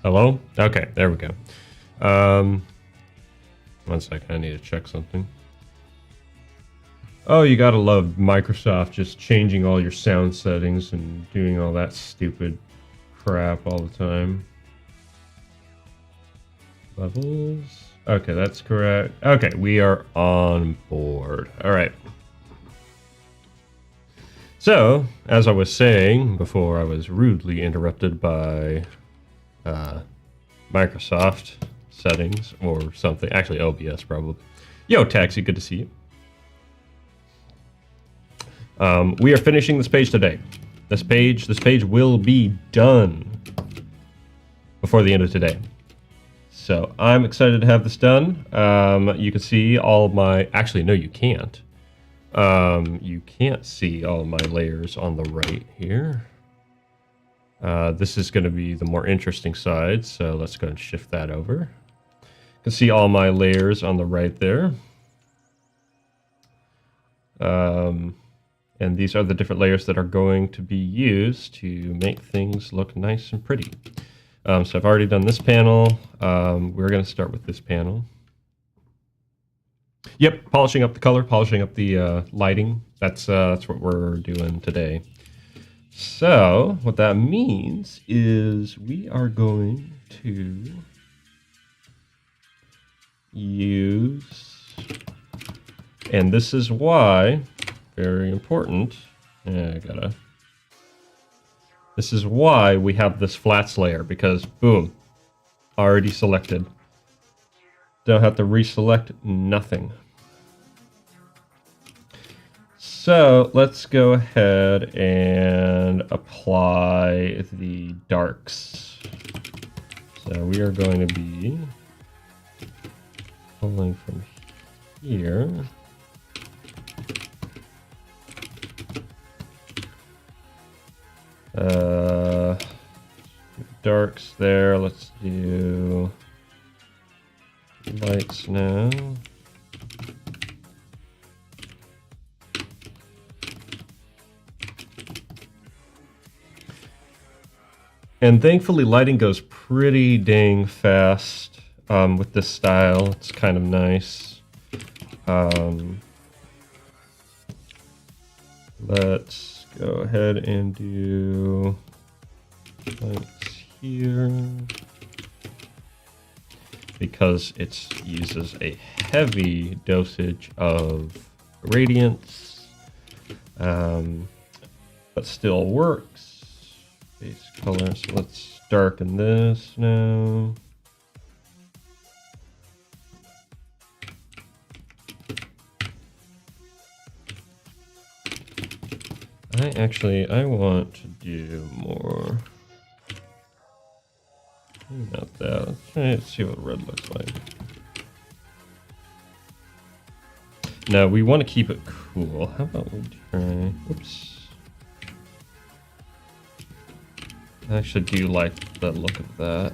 Hello? Okay, there we go. Um, 1 second, I need to check something. Oh, you gotta love Microsoft just changing all your sound settings and doing all that stupid crap all the time. Levels. Okay, that's correct. Okay, we are on board. All right. So, as I was saying before, I was rudely interrupted by Microsoft settings or something. Actually, OBS probably. Yo, Taxi, good to see you. We are finishing this page today. This page will be done before the end of today. So I'm excited to have this done. You can see all my. Actually, no, you can't. You can't see all my layers on the right here. This is going to be the more interesting side, so let's go and shift that over. You can see all my layers on the right there. And these are the different layers that are going to be used to make things look nice and pretty. So I've already done this panel. We're going to start with this panel. Yep, polishing up the color, polishing up the lighting. That's what we're doing today. So what that means is we are going to use, and this is why, very important. This is why we have this flats layer, because boom, already selected. Don't have to reselect nothing. So let's go ahead and apply the darks. So we are going to be pulling from here. Darks there. Let's do lights now. And thankfully, lighting goes pretty dang fast with this style. It's kind of nice. Let's go ahead and do lights here, because it uses a heavy dosage of gradients, but still works. Base color, so let's darken this now. I want to do more. Not that. Let's try to see what red looks like. No, we want to keep it cool. How about we try... Oops. I actually do like the look of that.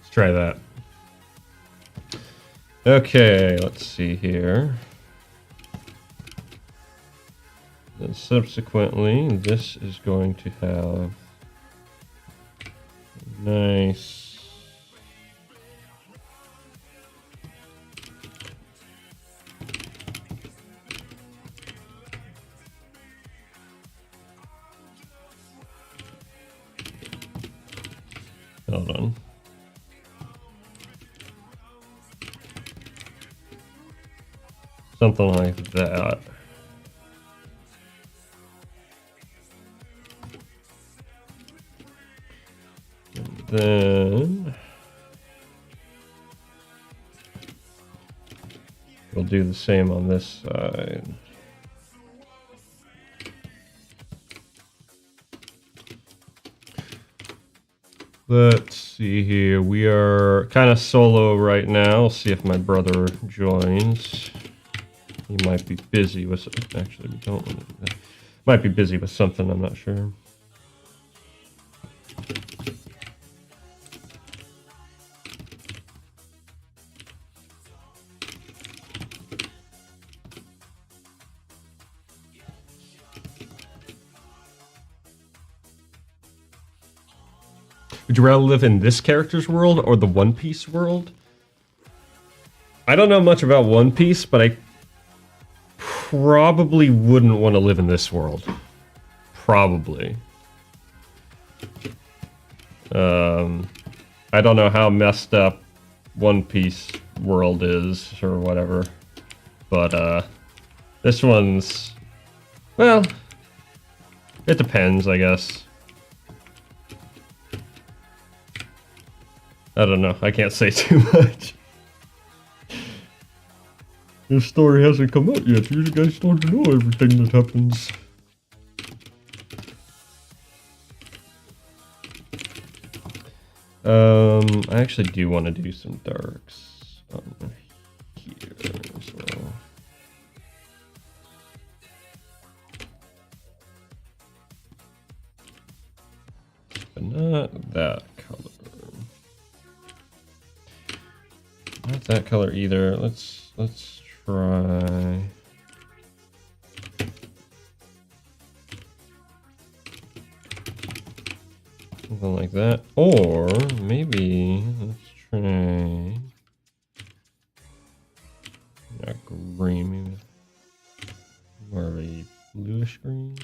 Let's try that. Okay, let's see here. Then subsequently, this is going to have nice... Hold on. Something like that. And then we'll do the same on this side. Let's see here. We are kind of solo right now. We'll see if my brother joins. He might be busy with... Actually, we don't want to do that. Might be busy with something, I'm not sure. Would you rather live in this character's world or the One Piece world? I don't know much about One Piece, but I probably wouldn't want to live in this world. Probably. I don't know how messed up One Piece world is or whatever, but this one's, well, it depends, I guess. I don't know. I can't say too much. This story hasn't come out yet. You guys don't know everything that happens. I actually do want to do some darks on here as well. But not that color. Not that color either. Let's try. Something like that. Or maybe let's try not green, maybe more of a bluish green.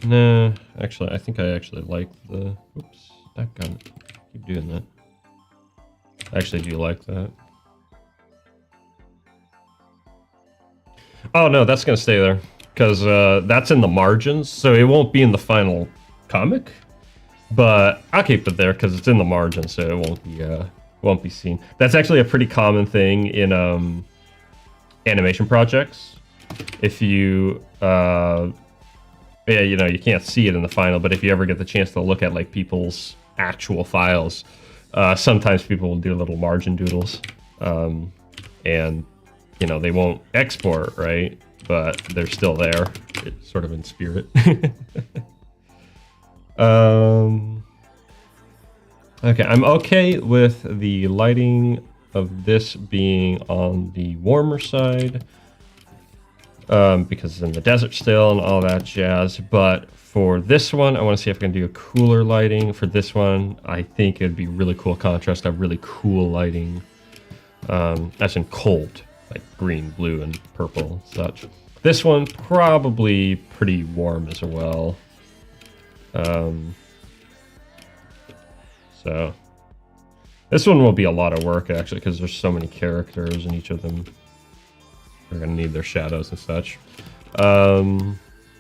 No, actually, I think I actually like the. Oops, that gun. Keep doing that. I actually do like that. Oh no, that's gonna stay there because that's in the margins, so it won't be in the final comic. But I'll keep it there because it's in the margins, so it won't be seen. That's actually a pretty common thing in animation projects. If you yeah, you know, you can't see it in the final, but if you ever get the chance to look at like people's actual files, sometimes people will do little margin doodles, and you know, they won't export, right? But they're still there. It's sort of in spirit. Okay, I'm okay with the lighting of this being on the warmer side, because it's in the desert still and all that jazz. But for this one, I want to see if I can do a cooler lighting. For this one, I think it'd be really cool contrast, have really cool lighting, as in cold, like green, blue, and purple, such. This one, probably pretty warm as well. So this one will be a lot of work, actually, because there's so many characters and each of them are going to need their shadows and such.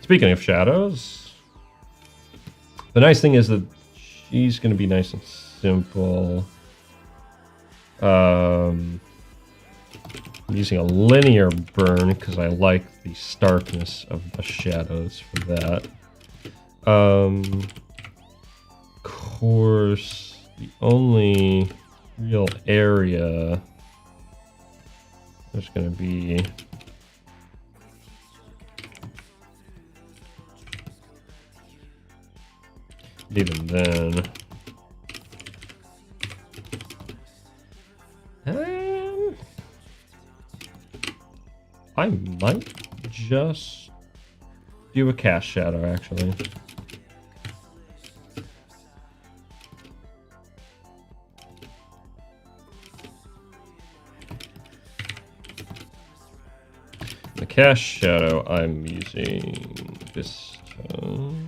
Speaking of shadows, the nice thing is that she's going to be nice and simple. I'm using a linear burn because I like the starkness of the shadows for that. Of course, the only real area there's going to be even then. I might just do a cast shadow, actually. The cast shadow, I'm using this tone.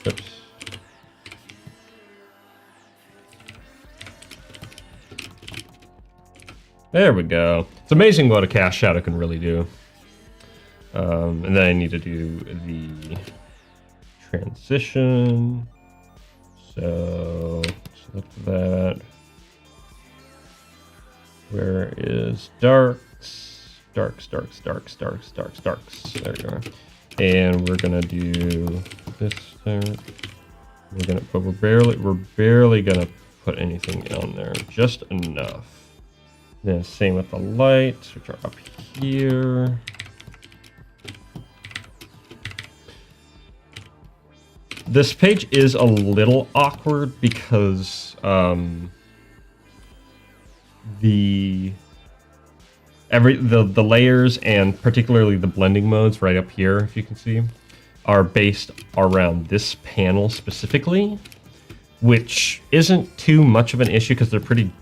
Oops. There we go. It's amazing what a cast shadow can really do. And then I need to do the transition. So select that. Where is darks? Darks. There you are. And we're gonna do this there. We're barely gonna put anything on there. Just enough. Then same with the lights, which are up here. This page is a little awkward because the layers and particularly the blending modes right up here, if you can see, are based around this panel specifically, which isn't too much of an issue because they're pretty.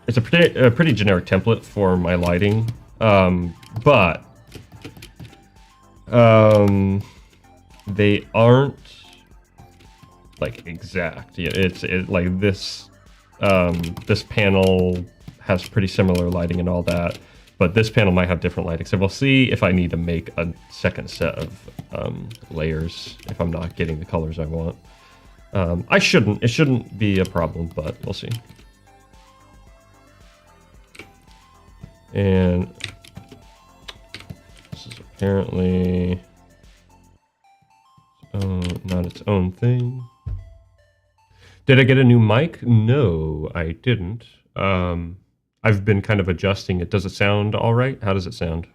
It's a pretty generic template for my lighting, but they aren't like exact. Yeah, it's like this. This panel has pretty similar lighting and all that, but this panel might have different lighting. So we'll see if I need to make a second set of layers if I'm not getting the colors I want. I shouldn't. It shouldn't be a problem, but we'll see. And this is apparently not its own thing. Did I get a new mic? No, I didn't. I've been kind of adjusting it. Does it sound all right? How does it sound?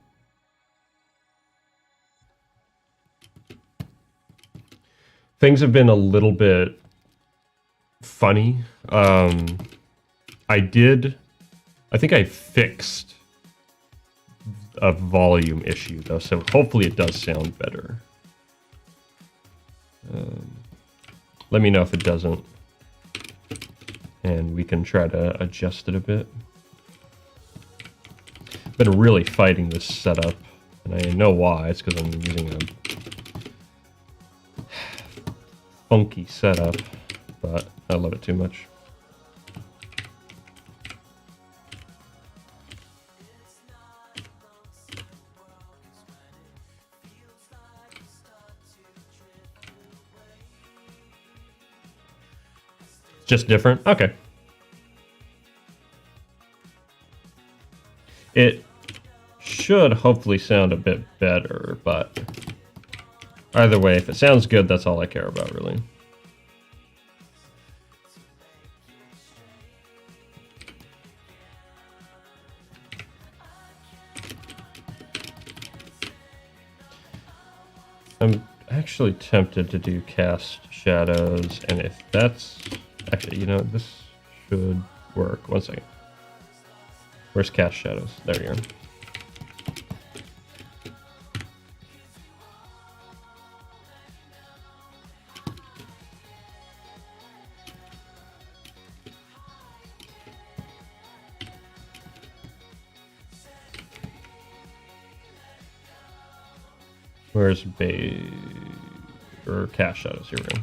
Things have been a little bit funny. I think I fixed a volume issue though, so hopefully it does sound better. Let me know if it doesn't, and we can try to adjust it a bit. Been really fighting this setup, and I know why. It's because I'm using a funky setup, but I love it too much. Just different? Okay. It should hopefully sound a bit better, but either way, if it sounds good, that's all I care about, really. I'm actually tempted to do cast shadows, and if that's... Actually, you know, this should work. 1 second. Where's cast shadows? There you are. Where's base or cast shadows? Here we go.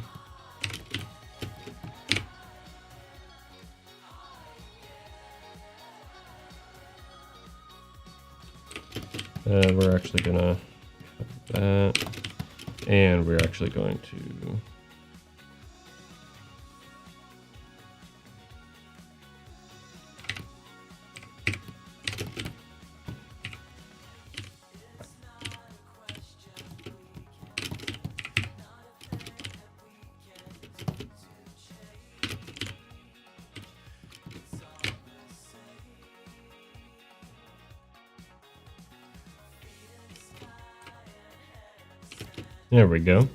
We're actually gonna cut that, and we're actually going to there we go.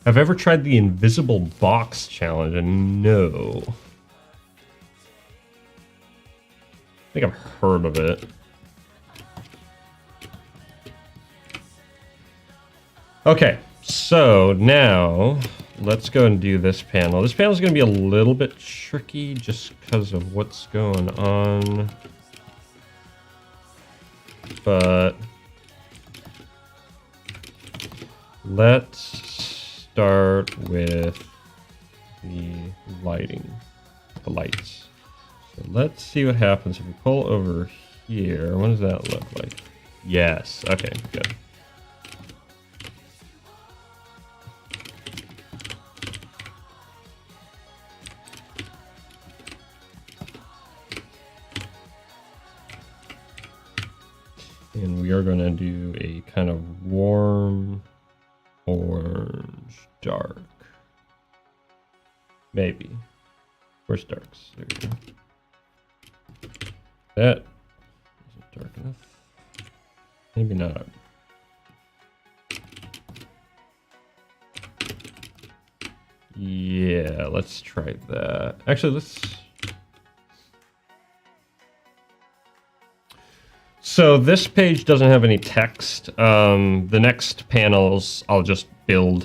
Have I ever tried the invisible box challenge? And no. I think I've heard of it. Okay, so now let's go and do this panel. This panel is going to be a little bit tricky just because of what's going on. But let's start with the lighting, the lights. So let's see what happens if we pull over here. What does that look like? Yes, okay, good. And we are going to do a kind of warm orange dark. Maybe. Where's darks? There we go. That isn't dark enough. Maybe not. Yeah, let's try that. Actually, let's... So this page doesn't have any text. The next panels I'll just build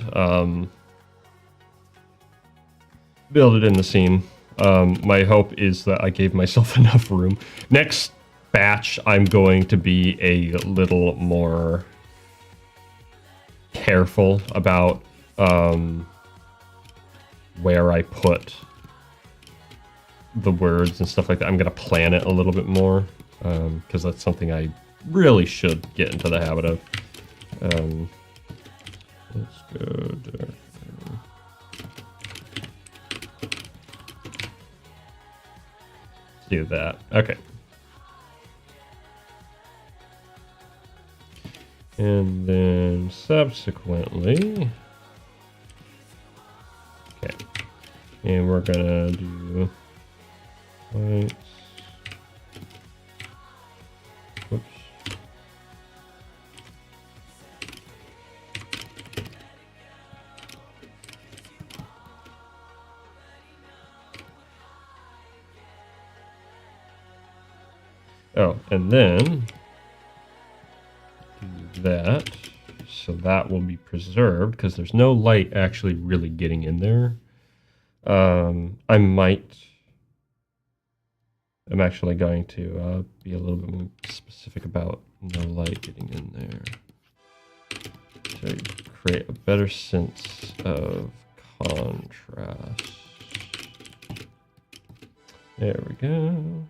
it in the scene. My hope is that I gave myself enough room. Next batch, I'm going to be a little more careful about where I put the words and stuff like that. I'm going to plan it a little bit more, because that's something I really should get into the habit of. Let's go there. Do that. Okay. And then subsequently, okay. And we're gonna do lights. Whoops. Oh, and then do that, so that will be preserved because there's no light actually really getting in there. I'm actually going to be a little bit more specific about no light getting in there to create a better sense of contrast. There we go.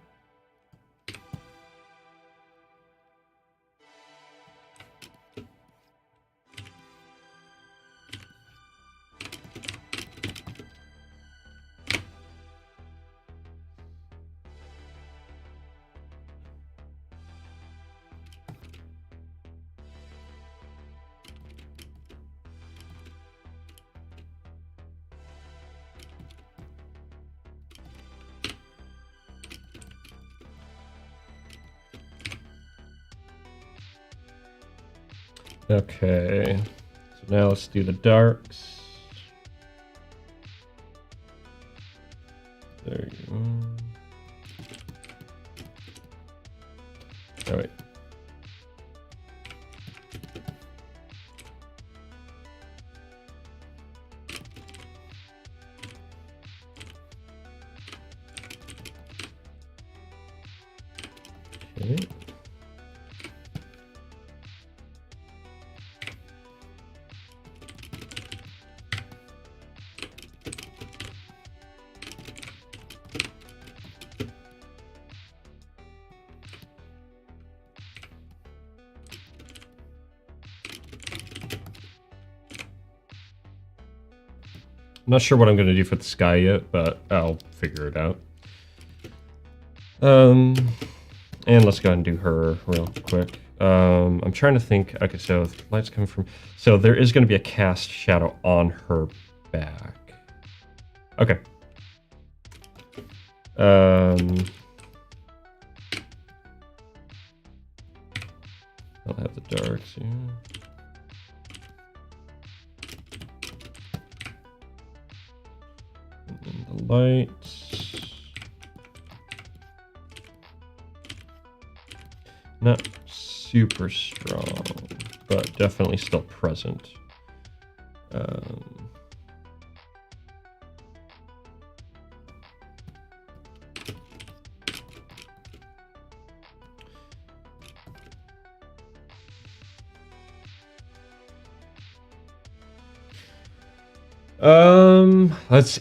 Okay, so now let's do the darks. There you go. Oh, wait. Okay. I'm not sure what I'm going to do for the sky yet, but I'll figure it out. And let's go ahead and do her real quick. I'm trying to think. Okay, so light's coming from... So there is going to be a cast shadow on her back. Okay. I'll have the darks here. The lights. Not super strong, but definitely still present.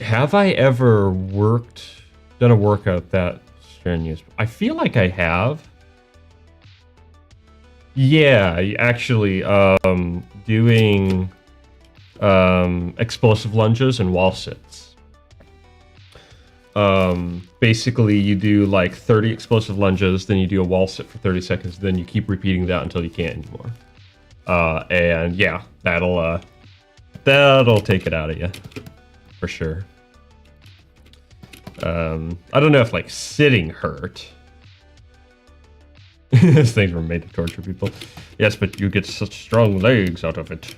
Have I ever done a workout that strenuous? I feel like I have. Yeah, actually, doing explosive lunges and wall sits. Basically, you do like 30 explosive lunges, then you do a wall sit for 30 seconds, then you keep repeating that until you can't anymore. And yeah, that'll take it out of you, for sure. I don't know if like sitting hurt. These things were made to torture people. Yes, but you get such strong legs out of it.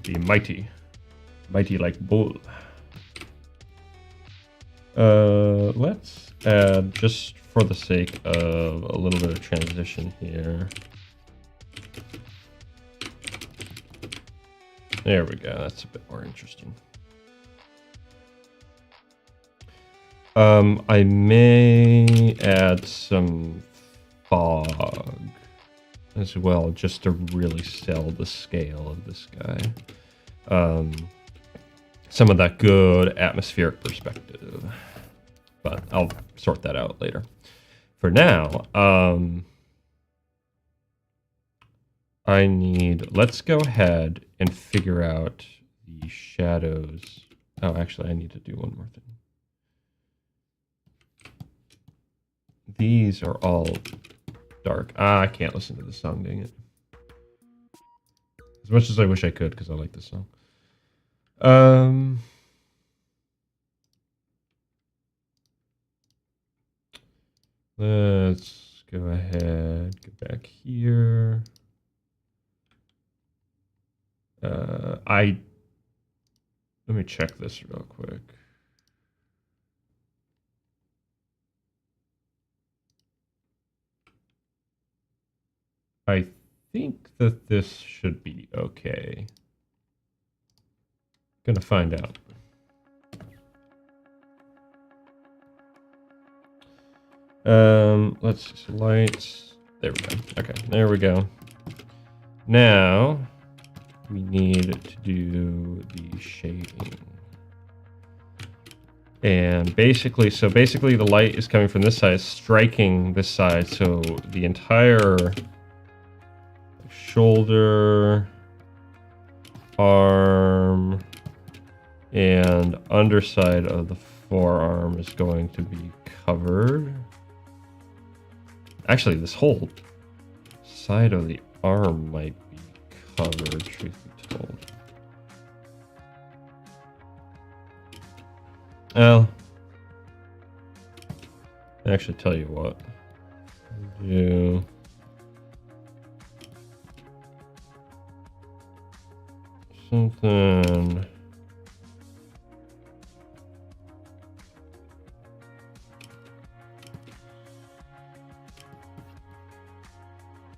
Be mighty. Mighty like bull. Let's add, just for the sake of a little bit of transition here. There we go. That's a bit more interesting. I may add some fog as well, just to really sell the scale of this guy. Some of that good atmospheric perspective, but I'll sort that out later. For now, let's go ahead and figure out the shadows. Oh, actually, I need to do one more thing. These are all dark. I can't listen to this song, dang it. As much as I wish I could, because I like this song. Let's go ahead, get back here. Let me check this real quick. I think that this should be okay. Gonna find out. Let's see, lights. There we go. Okay, there we go. Now we need to do the shading. And basically the light is coming from this side, striking this side, so the entire shoulder, arm, and underside of the forearm is going to be covered. Actually, this whole side of the arm might be covered, truth be told. Well, actually, tell you what. Do something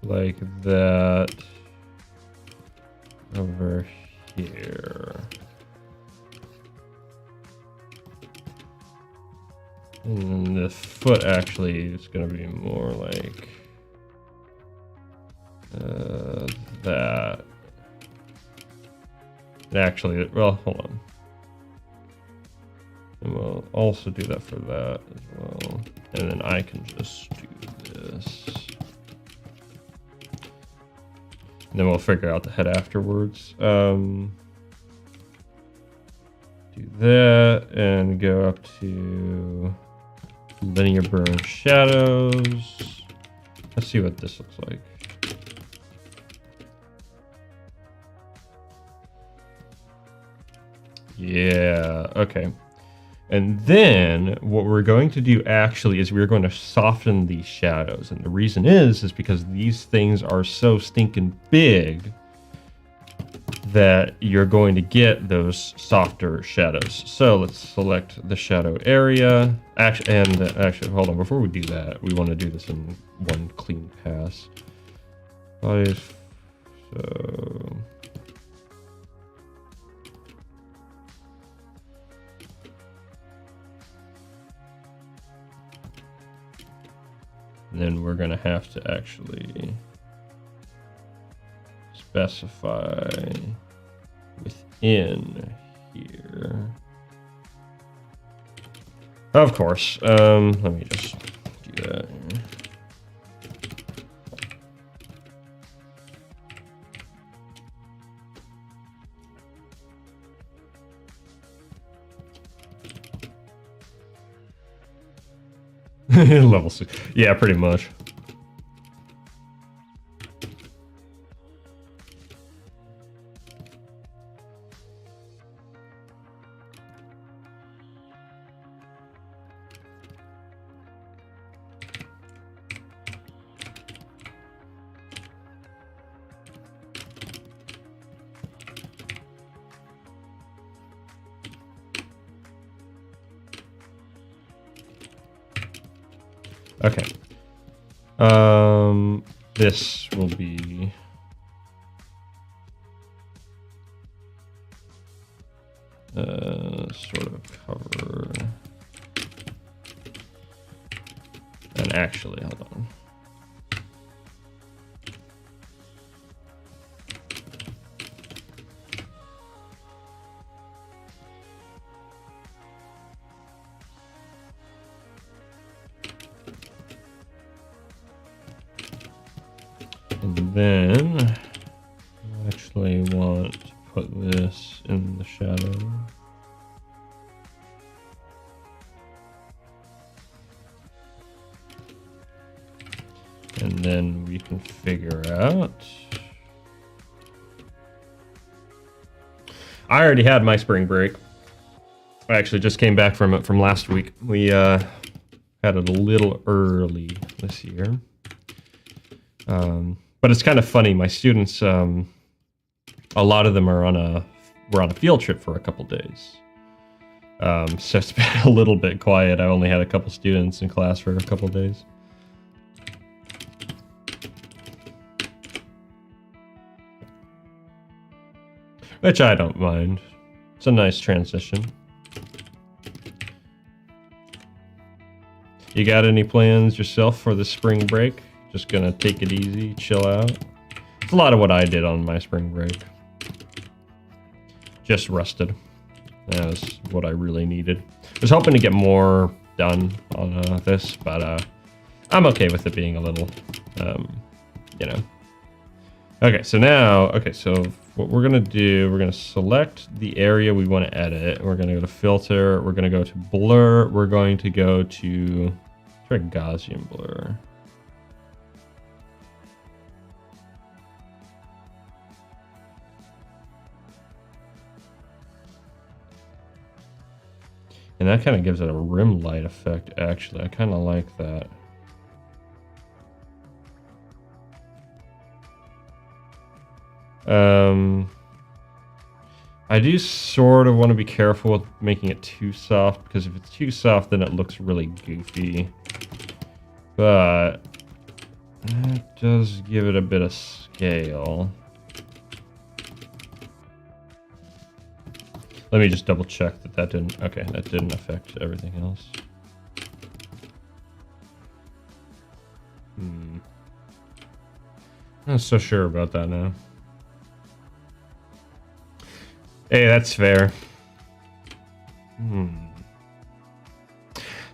like that over here. And the foot actually is going to be more like that. And actually, well, hold on. And we'll also do that for that as well. And then I can just do this. And then we'll figure out the head afterwards. Do that and go up to linear burn shadows. Let's see what this looks like. Yeah, okay. And then what we're going to do actually is we're going to soften these shadows. And the reason is because these things are so stinking big that you're going to get those softer shadows. So let's select the shadow area. Actually, hold on. Before we do that, we want to do this in one clean pass. So and then we're going to have to actually specify within here. Of course. Let me just do that. Level 6. Yeah, pretty much. Okay. This will be... sort of cover... And actually, hold on. And then I actually want to put this in the shadow. And then we can figure out. I already had my spring break. I actually just came back from it from last week. We had it a little early this year. But it's kind of funny. My students, a lot of them were on a field trip for a couple days. So it's been a little bit quiet. I only had a couple students in class for a couple days. Which I don't mind. It's a nice transition. You got any plans yourself for the spring break? Just gonna take it easy, chill out? It's a lot of what I did on my spring break. Just rested. That was what I really needed. I was hoping to get more done on this, but I'm okay with it being a little, you know. Okay, so now, so what we're gonna do, we're gonna select the area we want to edit. We're gonna go to filter, we're gonna go to blur, we're going to go to, try Gaussian blur. And that kind of gives it a rim light effect, actually. I kind of like that. I do sort of want to be careful with making it too soft, because if it's too soft, then it looks really goofy. But that does give it a bit of scale. Let me just double check that didn't, okay, that didn't affect everything else. I'm not so sure about that now. Hey, that's fair.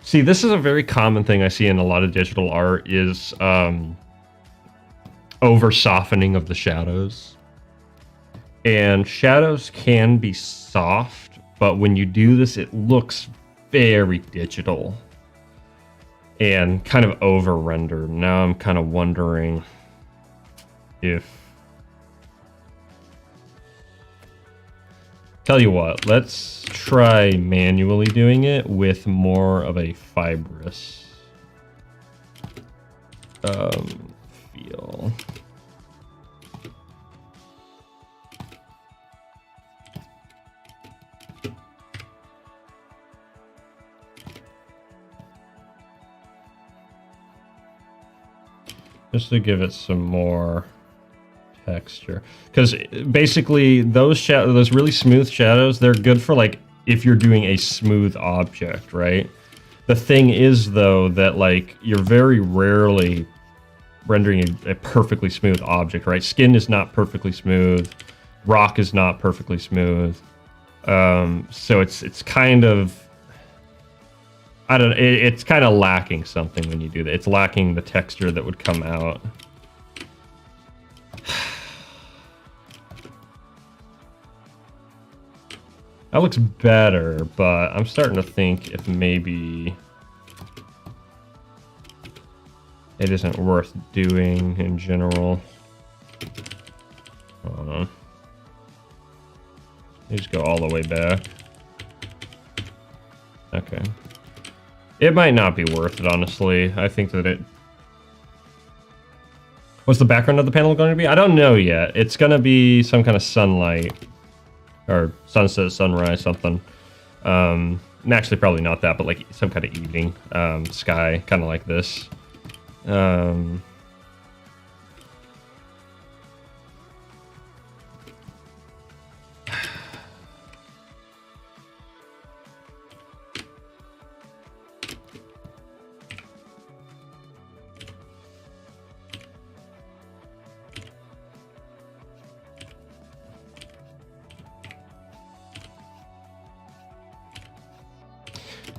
See, this is a very common thing I see in a lot of digital art is over softening of the shadows. And shadows can be soft, but when you do this, it looks very digital and kind of over rendered. Now I'm kind of wondering if... Tell you what, let's try manually doing it with more of a fibrous feel. Just to give it some more texture, because basically those really smooth shadows, they're good for like if you're doing a smooth object, right? The thing is though that like you're very rarely rendering a perfectly smooth object, right? Skin is not perfectly smooth, rock is not perfectly smooth, so it's kind of, I don't know, it's kind of lacking something when you do that. It's lacking the texture that would come out. That looks better, but I'm starting to think if maybe it isn't worth doing in general. Hold on. You just go all the way back. Okay. It might not be worth it, honestly. I think that it... What's the background of the panel going to be? I don't know yet. It's going to be some kind of sunlight. Or sunset, sunrise, something. Actually, probably not that, but like some kind of evening sky, kind of like this.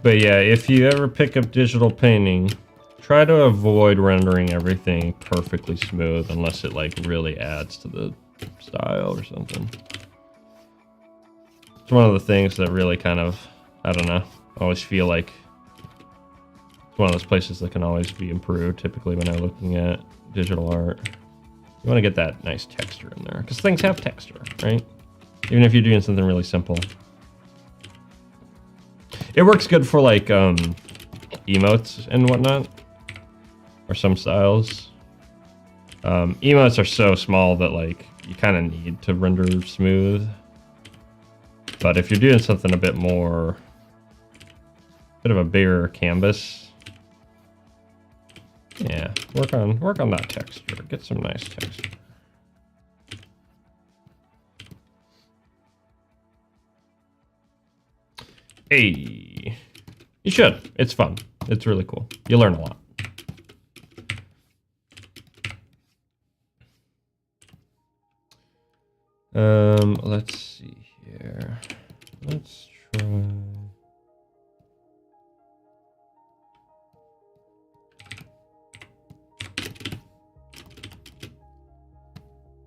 But yeah, if you ever pick up digital painting, try to avoid rendering everything perfectly smooth unless it like really adds to the style or something. It's one of the things that really kind of, I don't know, I always feel like it's one of those places that can always be improved typically when I'm looking at digital art. You want to get that nice texture in there because things have texture, right? Even if you're doing something really simple. It works good for like emotes and whatnot, or some styles. Emotes are so small that like you kind of need to render smooth. But if you're doing something a bit more, bit of a bigger canvas, yeah, work on that texture. Get some nice texture. Hey, you should. It's fun. It's really cool. You learn a lot. Let's see here. Let's try.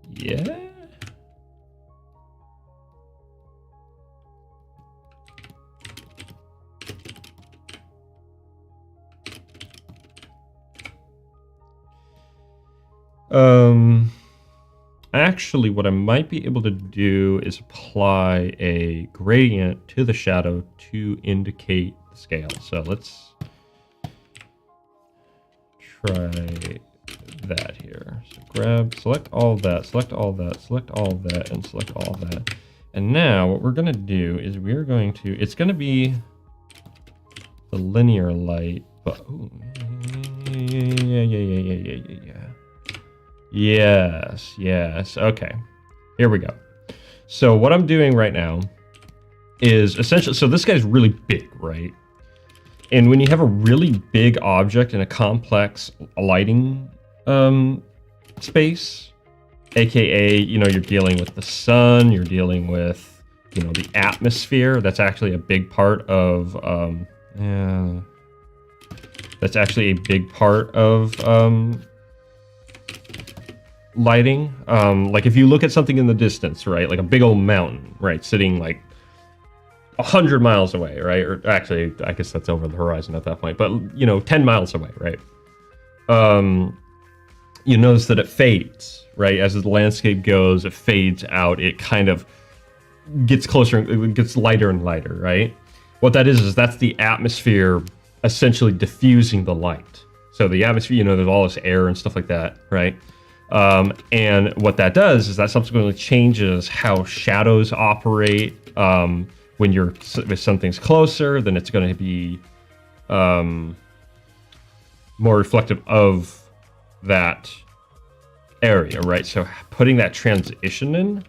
Yeah. Actually, what I might be able to do is apply a gradient to the shadow to indicate the scale. So let's try that here. So select all that, select all that, select all that, and select all that. And now what we're going to do is we're going to, it's going to be the linear light, but ooh, yeah. Yes. Okay. Here we go. So what I'm doing right now is essentially, so this guy's really big, right? And when you have a really big object in a complex lighting space, aka, you know, you're dealing with the sun, you're dealing with, you know, the atmosphere. That's actually a big part of, that's actually a big part of lighting. Like if you look at something in the distance, right, like a big old mountain, right, sitting like 100 miles away, right, or actually I guess that's over the horizon at that point, but you know, 10 miles away, right, you notice that it fades, right, as the landscape goes, it fades out, it kind of gets closer, it gets lighter and lighter, right? What that is that's the atmosphere essentially diffusing the light. So the atmosphere, you know, there's all this air and stuff like that, right? And what that does is that subsequently changes how shadows operate. When you're, if something's closer, then it's going to be more reflective of that area, right? So putting that transition in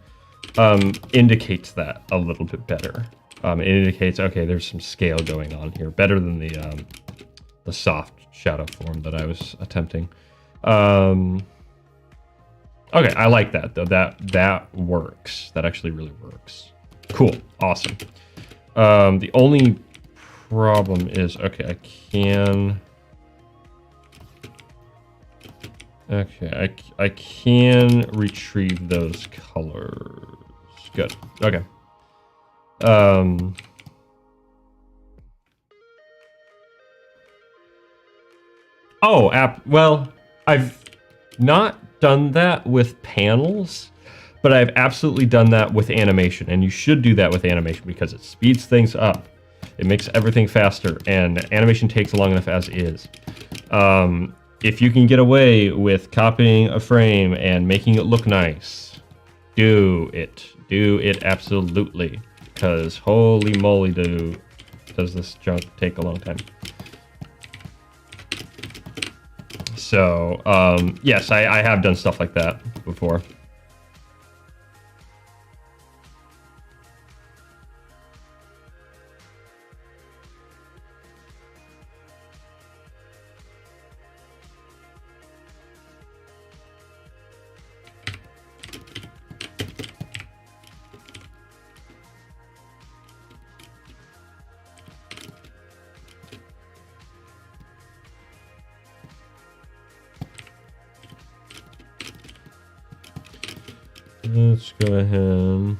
indicates that a little bit better. It indicates, okay, there's some scale going on here, better than the soft shadow form that I was attempting. Okay, I like that though. That works. That actually really works. Cool. Awesome. The only problem is, okay, I can. Okay, I can retrieve those colors. Good. Okay. Oh, well, I've not done that with panels, but I've absolutely done that with animation, and you should do that with animation because it speeds things up. It makes everything faster, and animation takes long enough as is. If you can get away with copying a frame and making it look nice, do it. Do it absolutely, because holy moly does this junk take a long time. So, yes, I have done stuff like that before. Let's go ahead.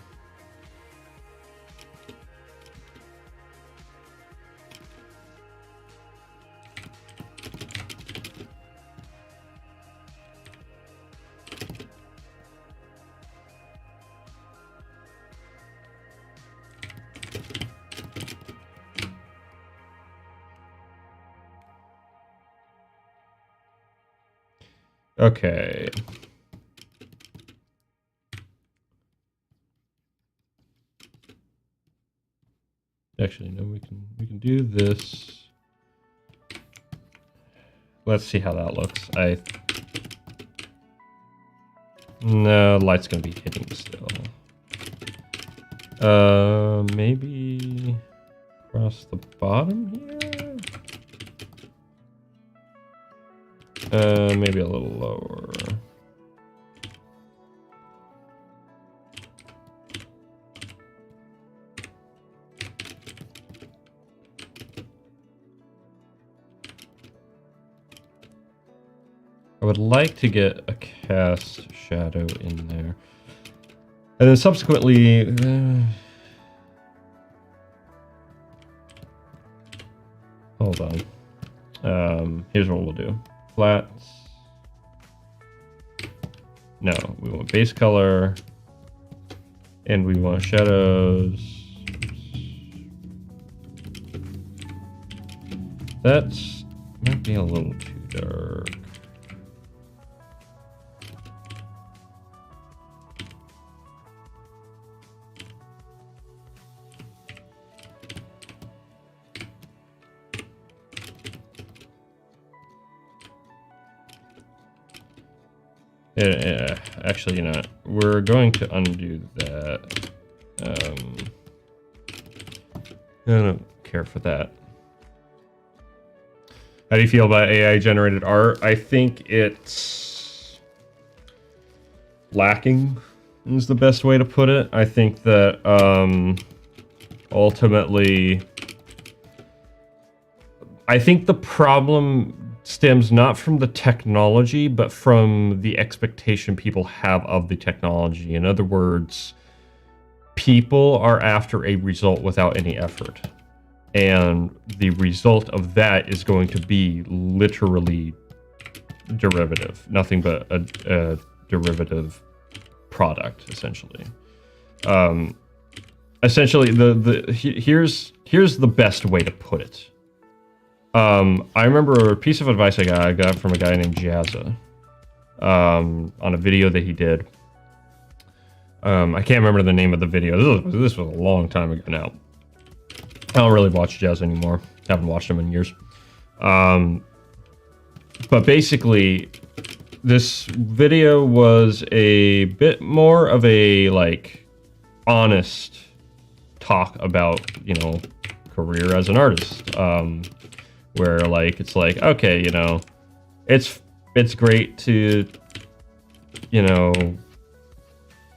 Okay. Actually, no, we can do this. Let's see how that looks. No, light's gonna be hitting still. Maybe across the bottom here. Maybe a little lower. I would like to get a cast shadow in there. And then subsequently... hold on. Here's what we'll do. Flats. No, we want base color. And we want shadows. That's might be a little too dark. Yeah, actually, you know, we're going to undo that. I don't care for that. How do you feel about AI-generated art? I think it's lacking is the best way to put it. I think that ultimately, I think the problem stems not from the technology, but from the expectation people have of the technology. In other words, people are after a result without any effort. And the result of that is going to be literally derivative. Nothing but a derivative product, essentially. Essentially, here's the best way to put it. I remember a piece of advice I got from a guy named Jazza on a video that he did. I can't remember the name of the video. This was a long time ago now. I don't really watch Jazz anymore. Haven't watched him in years. But basically, this video was a bit more of a, like, honest talk about, you know, career as an artist. Where, like, it's like, okay, you know, it's great to, you know,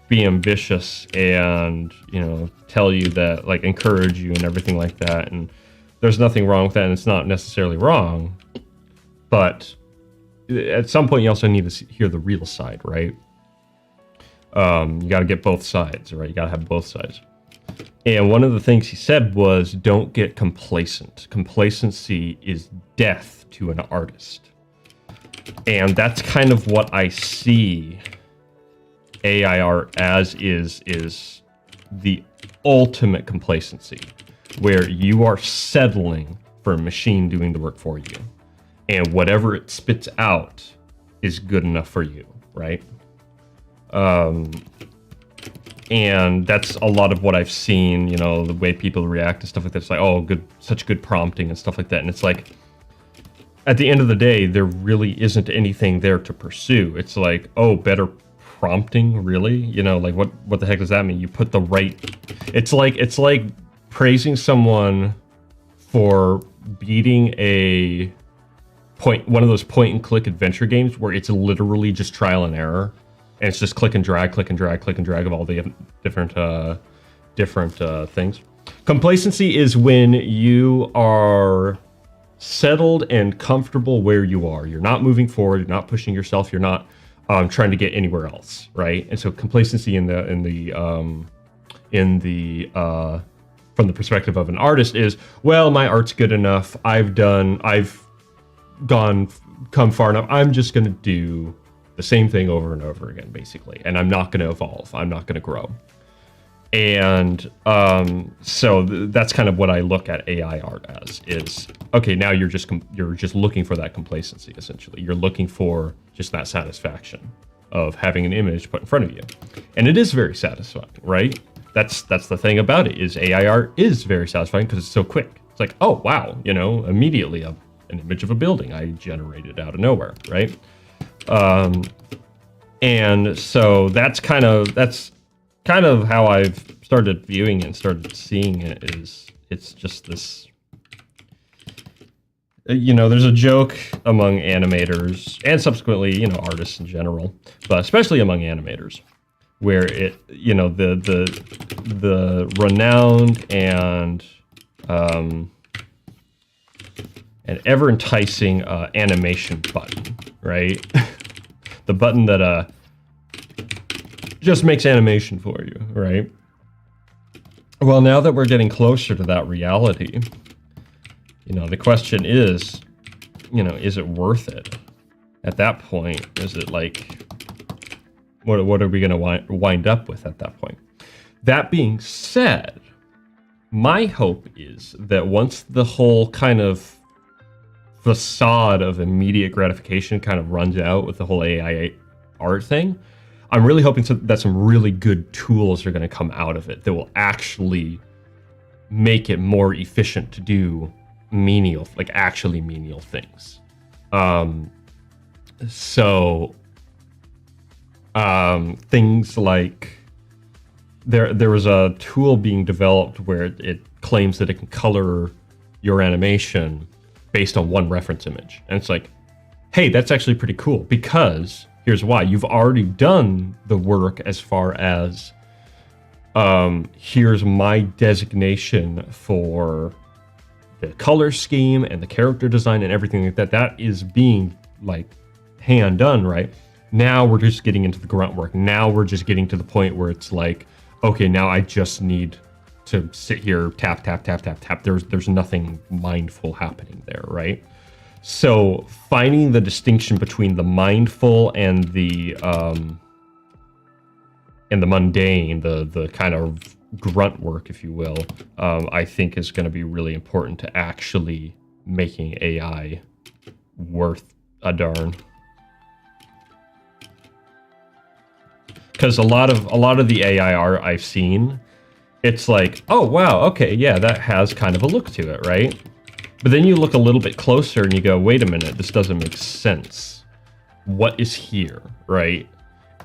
be ambitious and, you know, tell you that, like, encourage you and everything like that. And there's nothing wrong with that, and it's not necessarily wrong. But at some point, you also need to hear the real side, right? You got to get both sides, right? You got to have both sides. And one of the things he said was, don't get complacent. Complacency is death to an artist. And that's kind of what I see AI art as is the ultimate complacency, where you are settling for a machine doing the work for you. And whatever it spits out is good enough for you, right? And that's a lot of what I've seen, you know, the way people react to stuff like this. Like, oh, good, such good prompting and stuff like that. And it's like, at the end of the day, there really isn't anything there to pursue. It's like, oh, better prompting, really? You know, like what the heck does that mean? You put the right. It's like praising someone for beating one of those point and click adventure games where it's literally just trial and error, and it's just click and drag, click and drag, click and drag of all the different things. Complacency is when you are settled and comfortable where you are. You're not moving forward. You're not pushing yourself. You're not trying to get anywhere else, right? And so complacency from the perspective of an artist is, well, my art's good enough. I've come far enough. I'm just going to do the same thing over and over again, basically, and I'm not going to evolve. I'm not going to grow. And so that's kind of what I look at AI art as, is, okay, now you're just looking for that complacency, essentially. You're looking for just that satisfaction of having an image put in front of you. And it is very satisfying, right? That's the thing about it, is AI art is very satisfying because it's so quick. It's like, oh, wow, you know, immediately an image of a building I generated out of nowhere, right? And so that's kind of how I've started viewing it and started seeing it. Is it's just this, you know, there's a joke among animators and subsequently, you know, artists in general, but especially among animators, where it, you know, the renowned and ever enticing animation button, right? The button that just makes animation for you, right? Well, now that we're getting closer to that reality, you know, the question is, you know, is it worth it? At that point, is it like, what are we going to wind up with at that point? That being said, my hope is that once the whole kind of facade of immediate gratification kind of runs out with the whole AI art thing, I'm really hoping that some really good tools are going to come out of it that will actually make it more efficient to do actually menial things. Things like there was a tool being developed where it claims that it can color your animation based on one reference image. And it's like, hey, that's actually pretty cool, because here's why. You've already done the work as far as, here's my designation for the color scheme and the character design and everything like that. That is being like hand done, right? Now we're just getting into the grunt work. Now we're just getting to the point where it's like, okay, now I just need to sit here, tap, tap, tap, tap, tap. There's nothing mindful happening there, right? So finding the distinction between the mindful and the mundane, the kind of grunt work, if you will, I think is going to be really important to actually making AI worth a darn. Because a lot of the AI art I've seen, it's like, oh wow, okay, yeah, that has kind of a look to it, right? But then you look a little bit closer and you go, wait a minute, this doesn't make sense. What is here, right?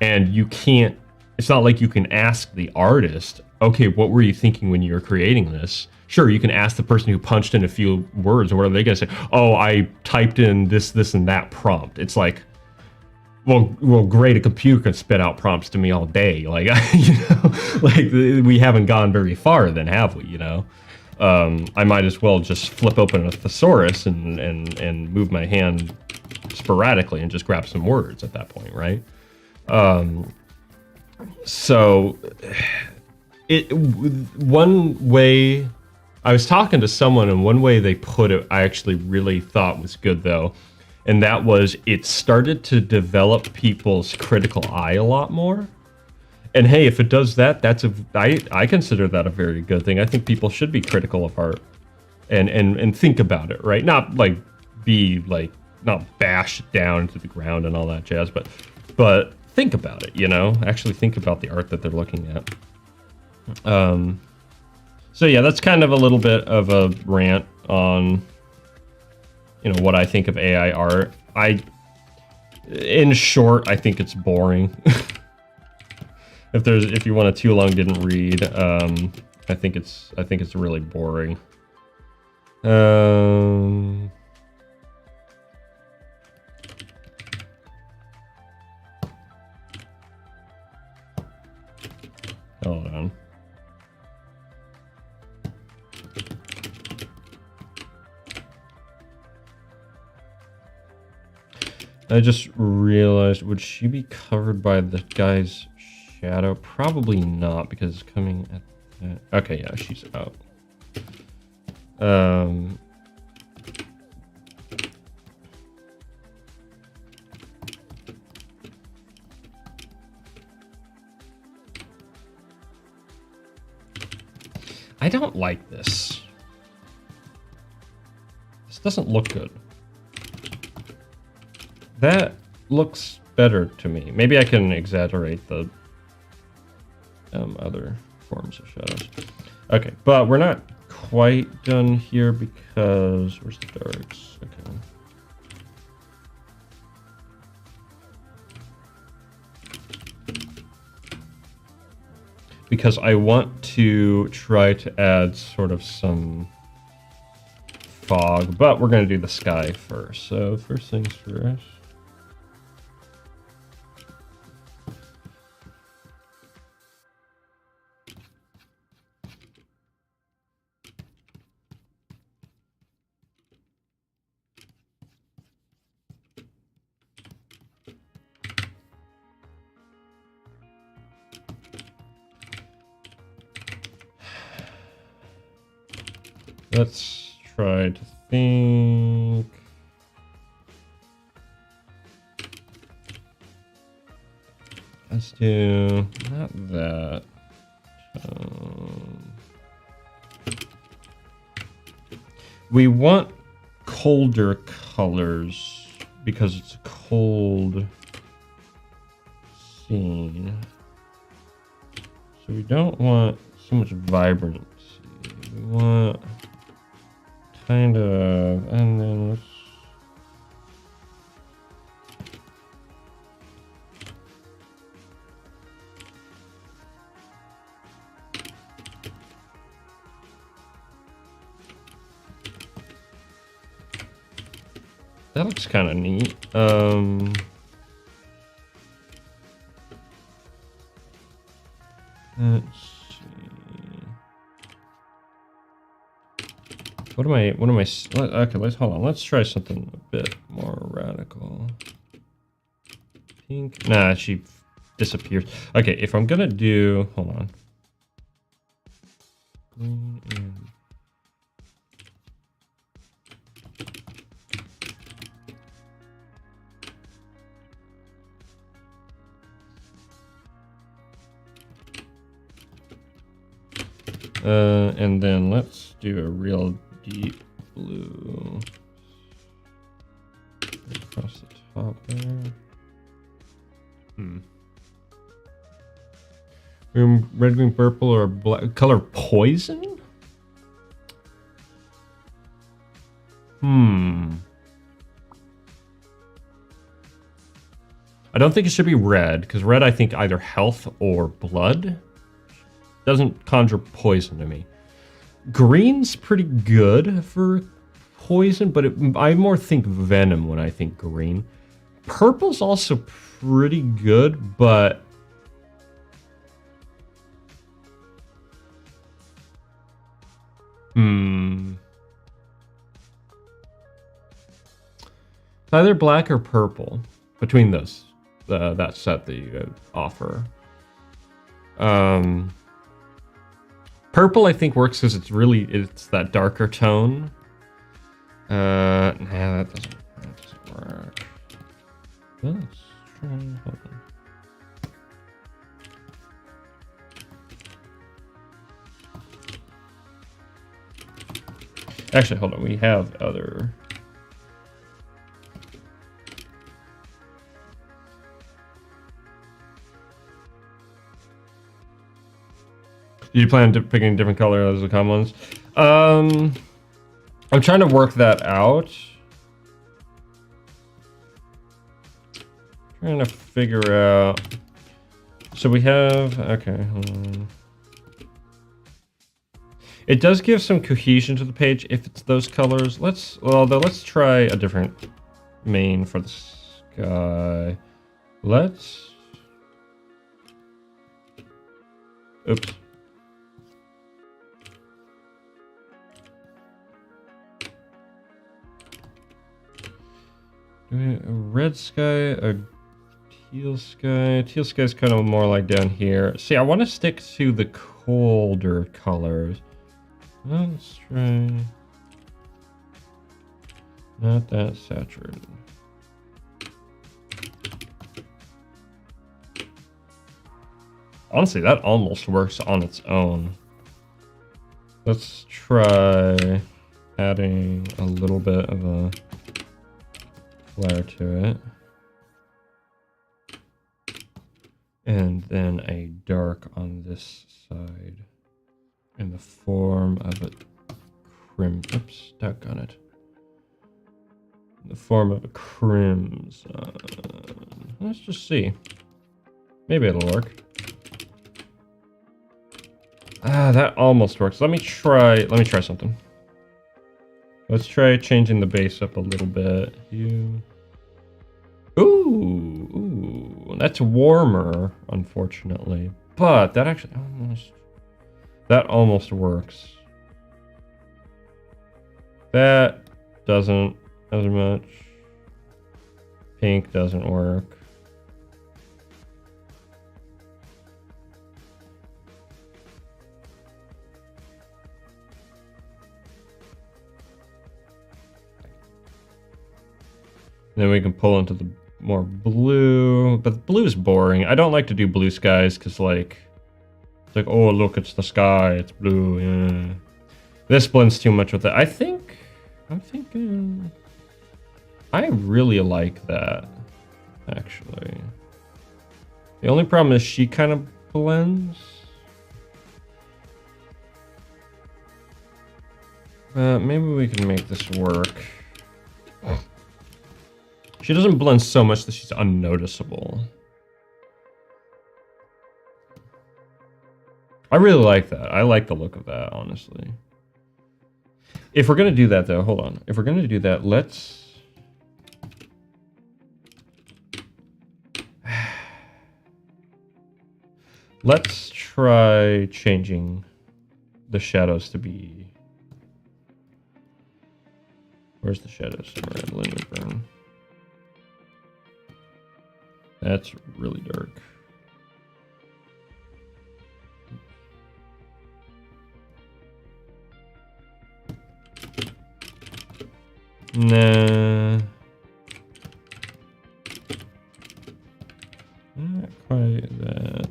And you can't, it's not like you can ask the artist, okay, what were you thinking when you were creating this? Sure, you can ask the person who punched in a few words, and what are they going to say? Oh, I typed in this, and that prompt. It's like, well, great, a computer can spit out prompts to me all day. Like, you know, like we haven't gone very far then, have we, you know? I might as well just flip open a thesaurus and move my hand sporadically and just grab some words at that point, right? So one way, I was talking to someone, and one way they put it I actually really thought was good, though, and that was, it started to develop people's critical eye a lot more. And hey, if it does that, I consider that a very good thing. I think people should be critical of art and think about it, right? Not like not bash it down into the ground and all that jazz, but think about it, you know? Actually think about the art that they're looking at. So yeah, that's kind of a little bit of a rant on you know, what I think of AI art. In short, I think it's boring. If you want a too long didn't read, I think it's really boring. Hold on. I just realized, would she be covered by the guy's shadow? Probably not, because it's coming at that. Okay, yeah, she's out. I don't like this. This doesn't look good. That looks better to me. Maybe I can exaggerate the other forms of shadows. Okay, but we're not quite done here because where's the darks? Okay. Because I want to try to add sort of some fog, but we're going to do the sky first. So first things first. Let's try to think. Let's do not that. We want colder colors because it's a cold scene. So we don't want so much vibrancy. We want kind of, and then let's that looks kind of neat. Let's see. What am I, okay, hold on. Let's try something a bit more radical. Pink. Nah, she disappears. Okay, if I'm gonna do, hold on. Green and then let's do a real deep blue across the top there. Red, green, purple, or black color poison? I don't think it should be red, because red I think either health or blood. Doesn't conjure poison to me. Green's pretty good for poison, but I more think venom when I think green. Purple's also pretty good, but it's either black or purple between those. That set that you offer. Purple I think works because it's that darker tone. Nah, that doesn't work. Let's try. Hold on. Actually, hold on. We have other. Did you plan on picking a different color as the common ones? I'm trying to work that out. Trying to figure out. So we have, okay, hold on. It does give some cohesion to the page if it's those colors. Let's try a different main for the sky. Let's, oops. A red sky, a teal sky. Teal sky is kind of more like down here. See, I want to stick to the colder colors. Let's try. Not that saturated. Honestly, that almost works on its own. Let's try adding a little bit of a flare to it. And then a dark on this side in the form of a oops, stuck on it. In the form of a crimson. Let's just see. Maybe it'll work. Ah, that almost works. Let me try something. Let's try changing the base up a little bit. Ooh, that's warmer, unfortunately. But that actually almost works. That doesn't as much. Pink doesn't work. Then we can pull into the more blue, but blue is boring. I don't like to do blue skies because like, it's like, oh look, it's the sky, it's blue. Yeah. This blends too much with it. I'm thinking, I really like that, actually. The only problem is she kind of blends. Maybe we can make this work. She doesn't blend so much that she's unnoticeable. I really like that. I like the look of that, honestly. If we're going to do that, though, hold on. If we're going to do that, let's... Let's try changing the shadows to be... Where's the shadows? Somewhere in Lunar Burn. That's really dark. Nah. Not quite that.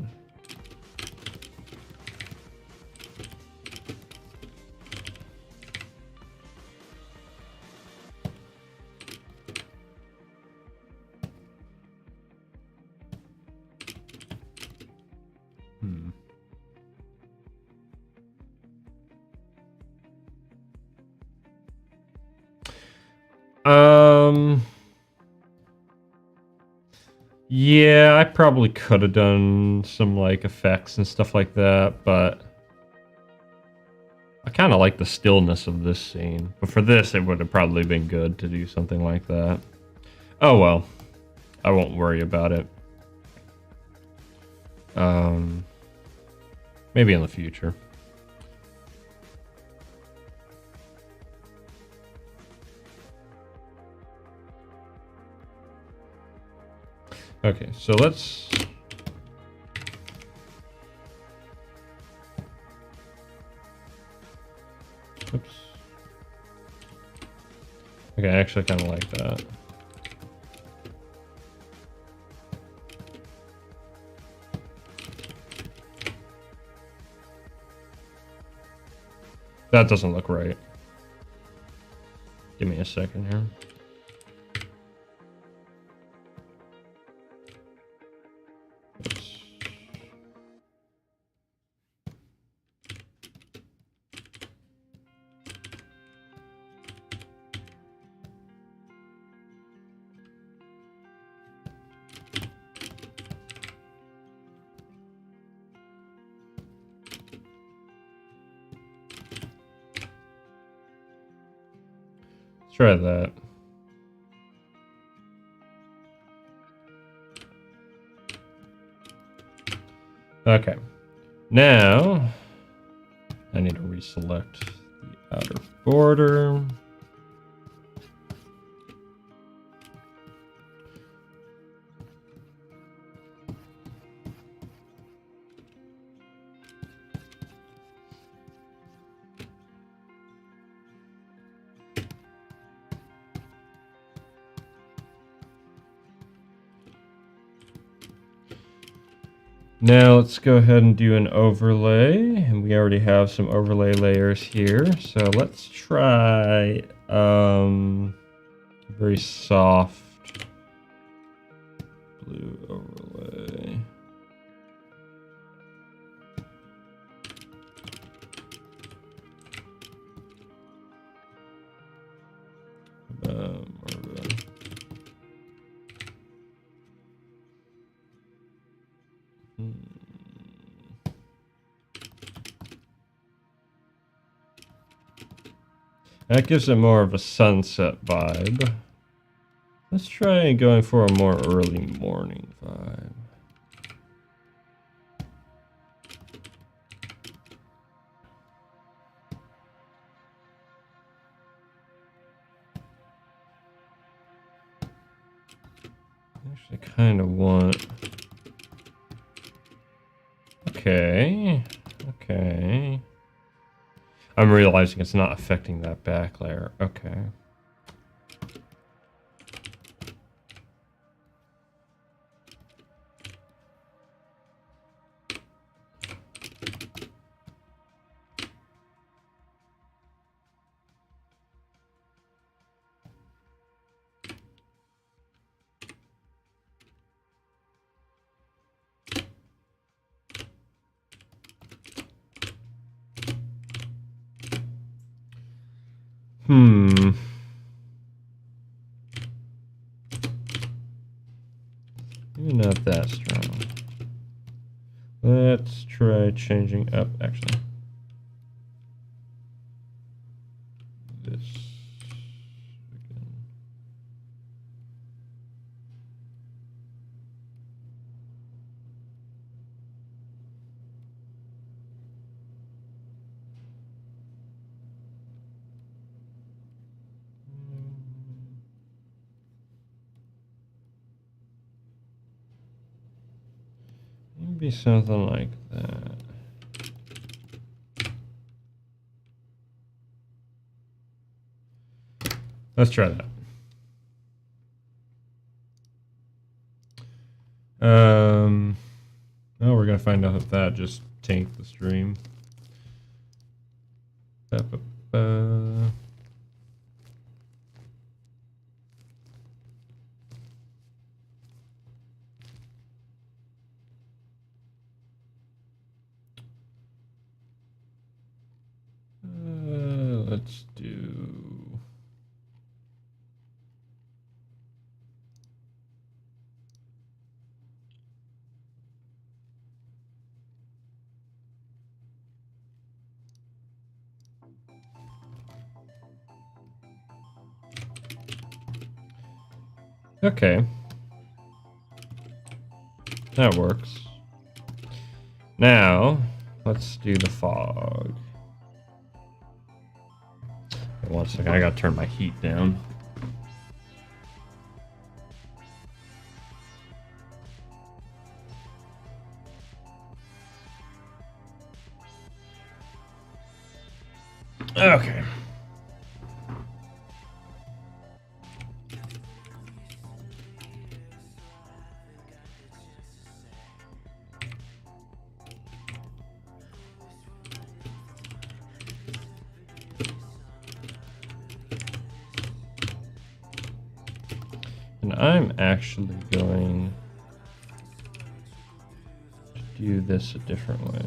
Yeah, I probably could have done some like effects and stuff like that, but I kind of like the stillness of this scene. But for this, it would have probably been good to do something like that. Oh well, I won't worry about it. Maybe in the future. Okay, so let's... Oops. Okay, I actually kind of like that. That doesn't look right. Give me a second here. Oops. try that. Okay. Now, I need to reselect the outer border. Now let's go ahead and do an overlay, and we already have some overlay layers here. So let's try very soft blue overlay. That gives it more of a sunset vibe. Let's try going for a more early morning vibe. Actually, kind of want. Okay. Okay. I'm realizing it's not affecting that back layer. Okay. Maybe not that strong. Let's try changing up, actually. This again. Maybe something like that. Let's try that. Oh, we're gonna find out if that just tanked the stream. Ba-ba-ba. Let's do. Okay. That works. Now, let's do the fog. Okay, 1 second, I gotta turn my heat down. Okay. And I'm actually going to do this a different way.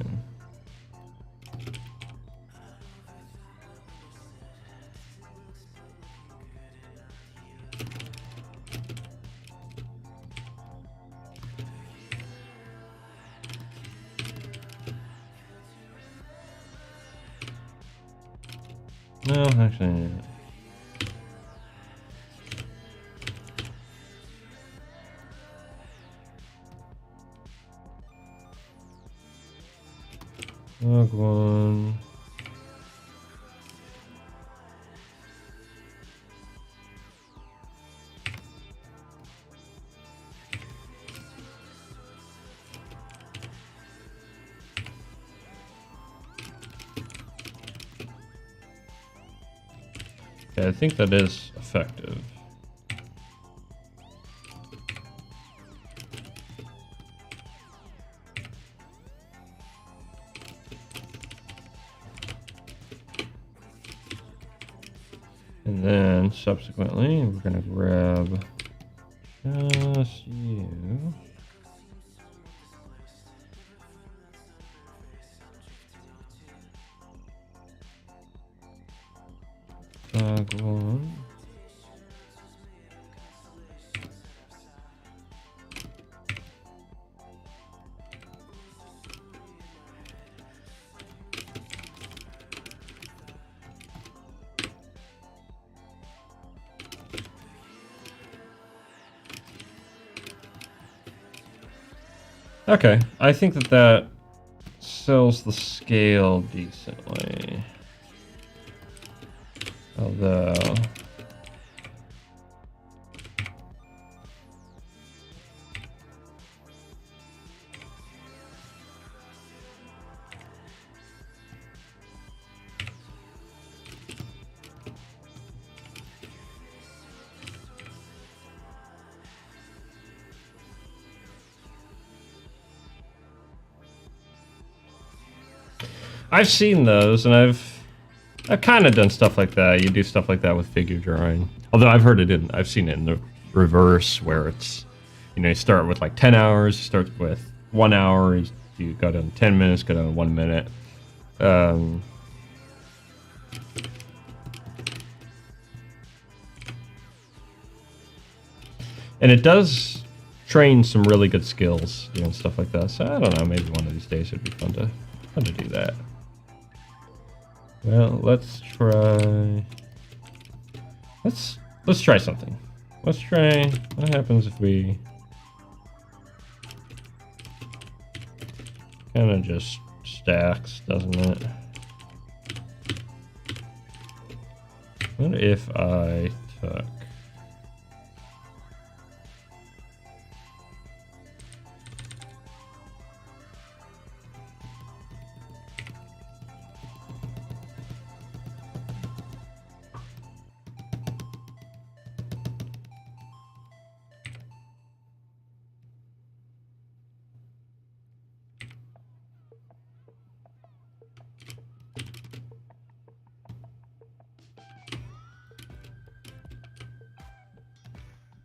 No, actually, Log 1. Okay, I think that is effective. And then subsequently, we're going to grab just you. Log 1. Okay, I think that sells the scale decently. Although... I've seen those, and I've kind of done stuff like that. You do stuff like that with figure drawing. Although I've seen it in the reverse, where it's, you start with like 10 hours, you start with 1 hour, you go down 10 minutes, go down to 1 minute. And it does train some really good skills, stuff like that. So I don't know, maybe one of these days it'd be fun to do that. Well, let's try something. Let's try, what happens if we kind of just stacks, doesn't it? What if I took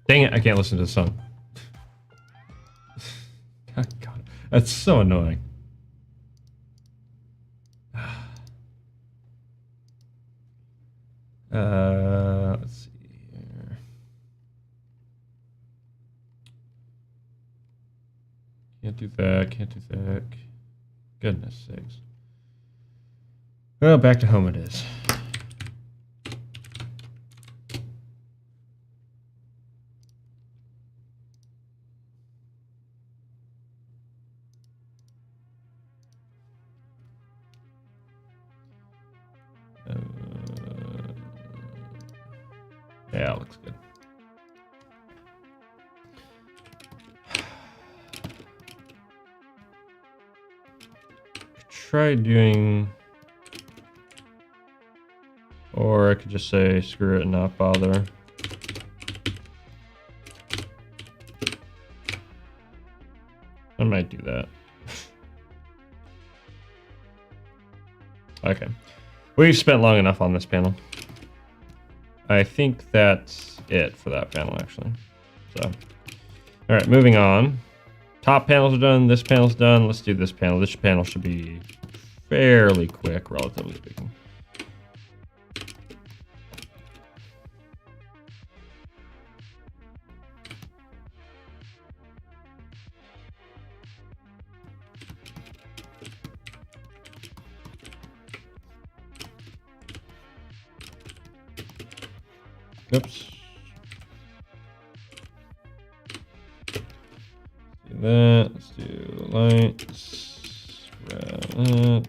Dang it, I can't listen to the song. God, that's so annoying. Let's see here. Can't do that, can't do that. Goodness sakes. Well, back to home it is. Yeah, it looks good. Try doing, or I could just say screw it and not bother. I might do that. Okay. We've spent long enough on this panel. I think that's it for that panel, actually. So, all right, moving on. Top panels are done. This panel's done. Let's do this panel. This panel should be fairly quick, relatively speaking. Oops. Do that. Let's do lights. Grab that.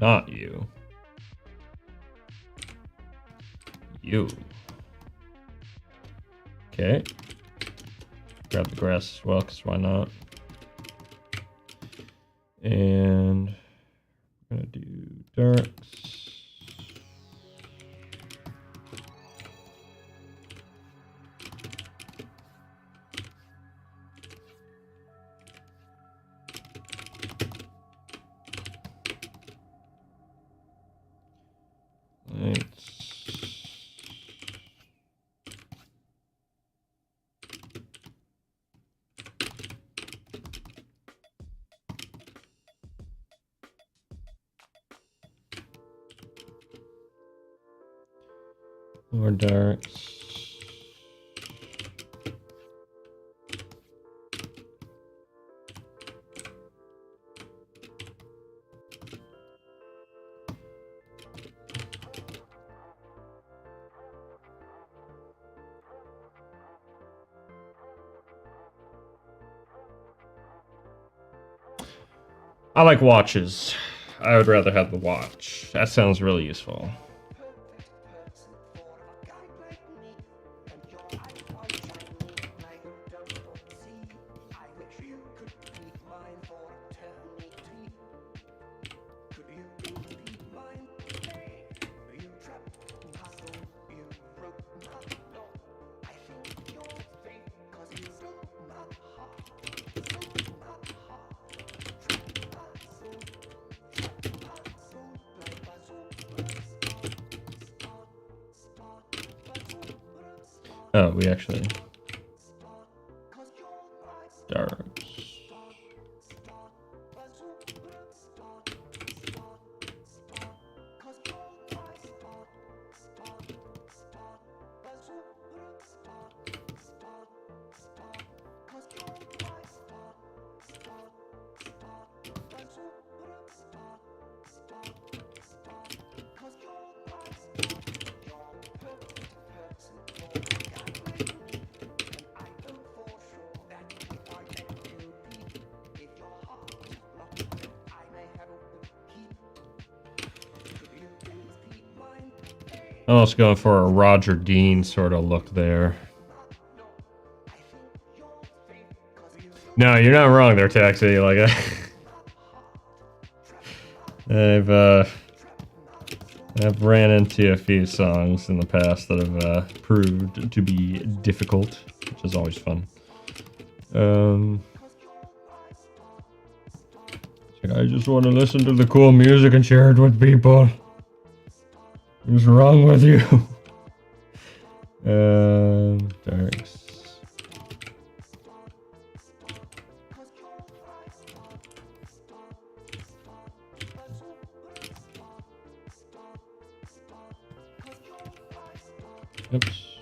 Not you. You. Okay. Grab the grass as well, because why not? And I'm gonna do darks. More darks. I like watches. I would rather have the watch. That sounds really useful. Oh, we actually... Darks. I'm also going for a Roger Dean sort of look there. No, you're not wrong there, Taxi. Like, I've ran into a few songs in the past that have proved to be difficult, which is always fun. I just want to listen to the cool music and share it with people. What's wrong with you? Darks. Oops.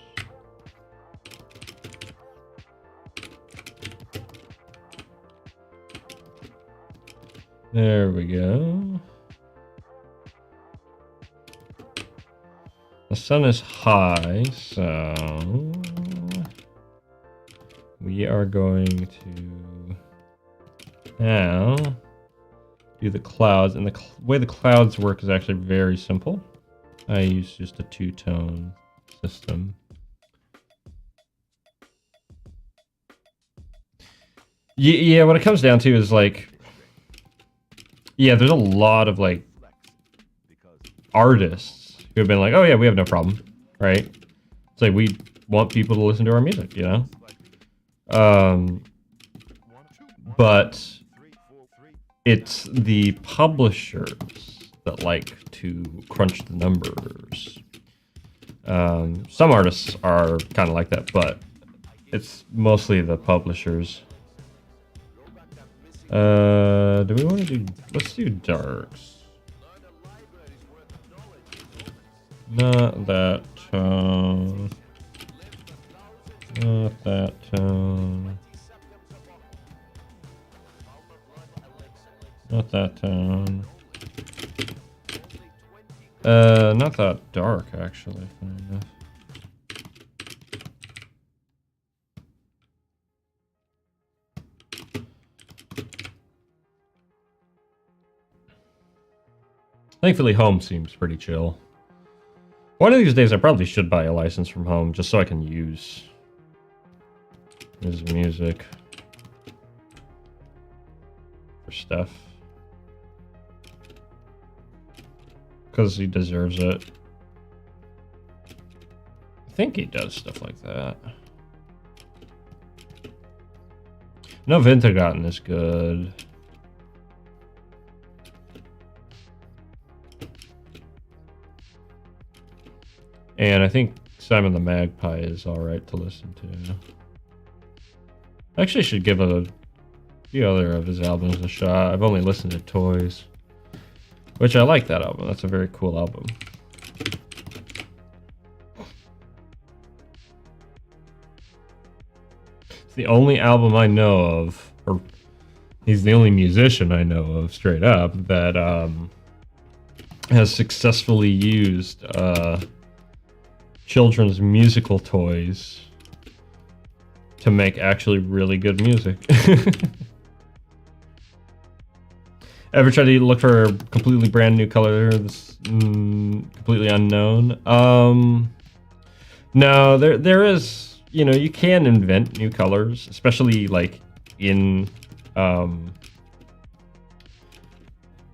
There we go. The sun is high, so we are going to now do the clouds, and the way the clouds work is actually very simple. I use just a two-tone system. Yeah, what it comes down to is like, yeah, there's a lot of like artists who have been like, oh yeah, we have no problem, right? It's like we want people to listen to our music, you know? But it's the publishers that like to crunch the numbers. Some artists are kind of like that, but it's mostly the publishers. Do we want to do... Let's do darks. Not that tone. Not that tone. Not that tone. Not that dark, actually. Thankfully, home seems pretty chill. One of these days, I probably should buy a license from home just so I can use his music for stuff. Because he deserves it. I think he does stuff like that. No, Vintergotten is good. And I think Simon the Magpie is alright to listen to. I actually should give the other of his albums a shot. I've only listened to Toys, which I like that album. That's a very cool album. It's the only album I know of, or he's the only musician I know of, straight up, that has successfully used children's musical toys to make actually really good music. Ever tried to look for a completely brand new color that's completely unknown? No, there is, you know, you can invent new colors, especially like in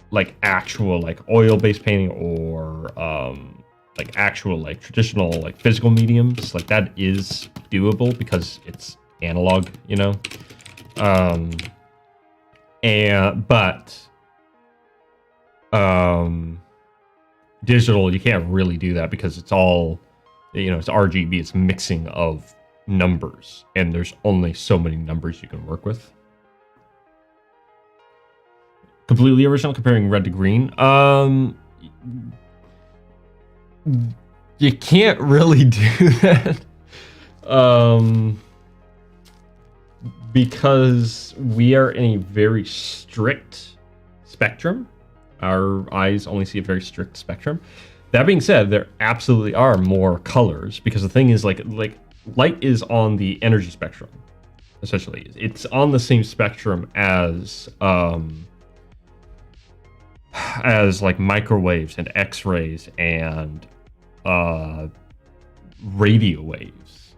like actual like oil-based painting or like actual like traditional like physical mediums. Like that is doable because it's analog, you know. But digital, you can't really do that because it's all, you know, it's RGB, it's mixing of numbers, and there's only so many numbers you can work with. Completely original, comparing red to green. You can't really do that. Because we are in a very strict spectrum. Our eyes only see a very strict spectrum. That being said, there absolutely are more colors because the thing is like light is on the energy spectrum. Essentially, it's on the same spectrum as like microwaves and X-rays and radio waves.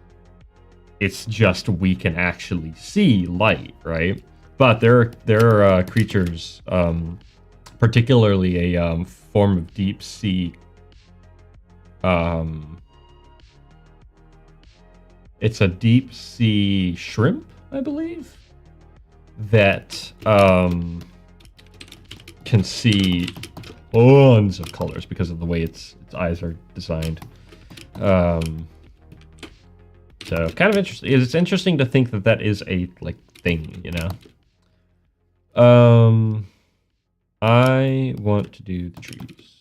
It's just we can actually see light, right? But there are creatures, particularly a form of deep sea. It's a deep sea shrimp, I believe, that can see tons of colors because of the way its eyes are designed. So kind of interesting. It's interesting to think that that is a like thing, you know. I want to do the trees.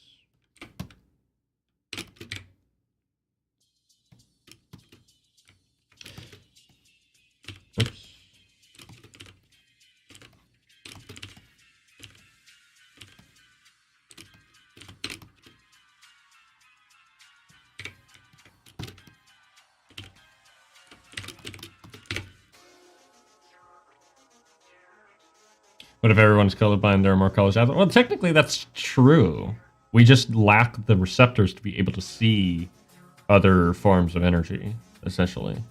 Oops. But if everyone's colorblind, there are more colors out there. Well, technically, that's true. We just lack the receptors to be able to see other forms of energy, essentially,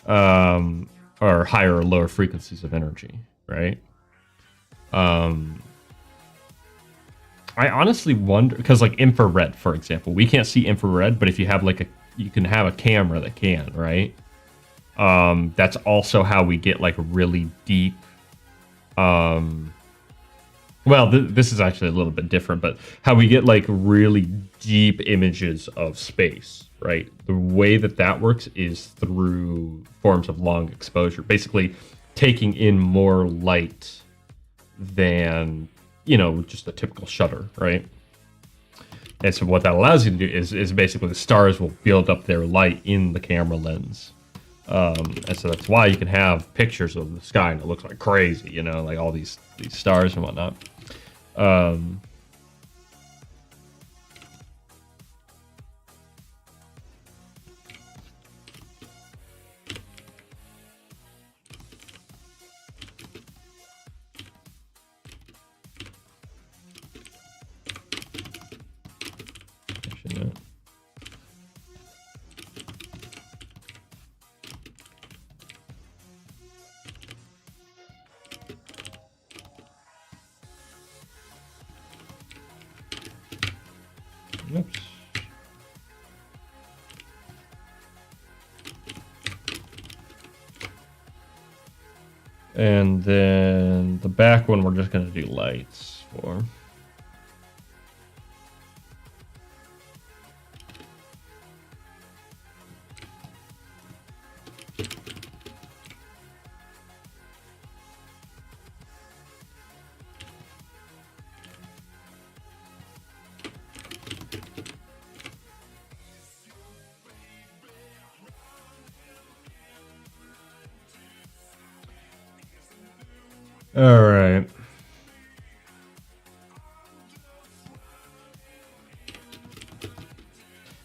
or higher or lower frequencies of energy, right? I honestly wonder because, like, infrared, for example, we can't see infrared, but if you have like you can have a camera that can, right? That's also how we get like really deep. Well, this is actually a little bit different, but how we get like really deep images of space, right? The way that works is through forms of long exposure, basically taking in more light than, you know, just a typical shutter, right? And so what that allows you to do is basically the stars will build up their light in the camera lens. And so that's why you can have pictures of the sky and it looks like crazy, you know, like all these stars and whatnot. Oops. And then the back one we're just going to do lights for. All right.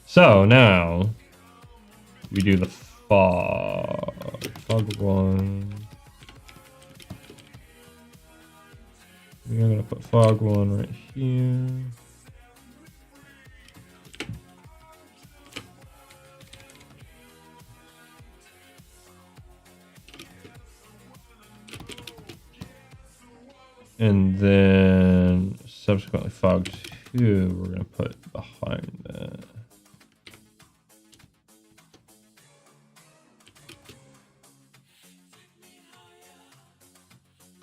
So now we do the fog one. We're gonna put fog one right here. And then subsequently fog 2 we're gonna put behind that.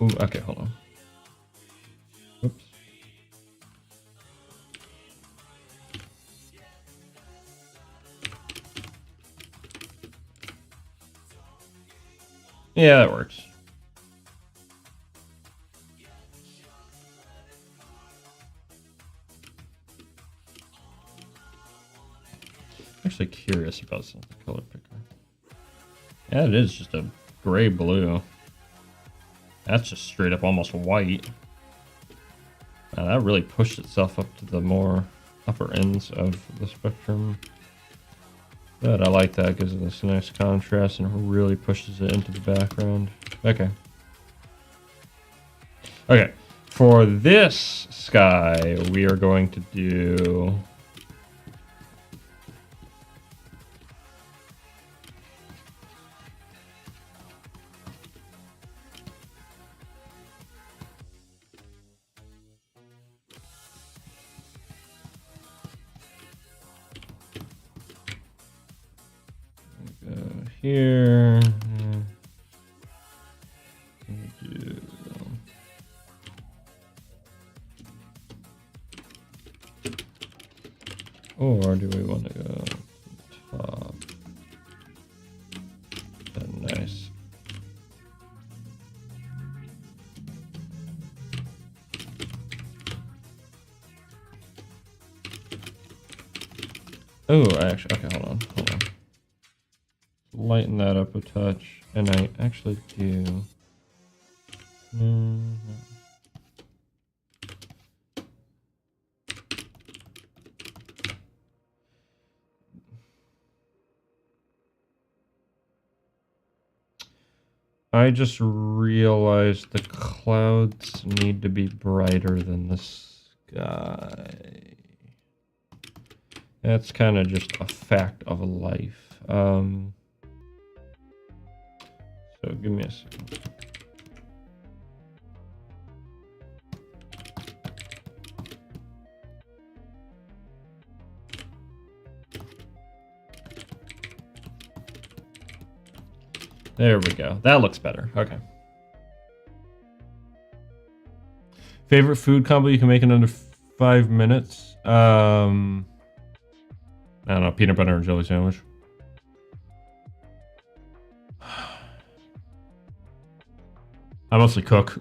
Ooh, okay, hold on. Oops. Yeah, that works. Actually curious about some color picker. Yeah, it is just a gray blue. That's just straight up almost white. Now that really pushed itself up to the more upper ends of the spectrum. But I like that, gives it this nice contrast and really pushes it into the background. Okay. Okay, for this sky, we are going to do... here. Or do we want to go top? Nice. Oh, actually, okay, hold on. Lighten that up a touch, and I actually do. I just realized the clouds need to be brighter than the sky. That's kind of just a fact of life. So give me a second. There we go. That looks better. Okay. Favorite food combo you can make in under 5 minutes? I don't know, peanut butter and jelly sandwich. I mostly cook.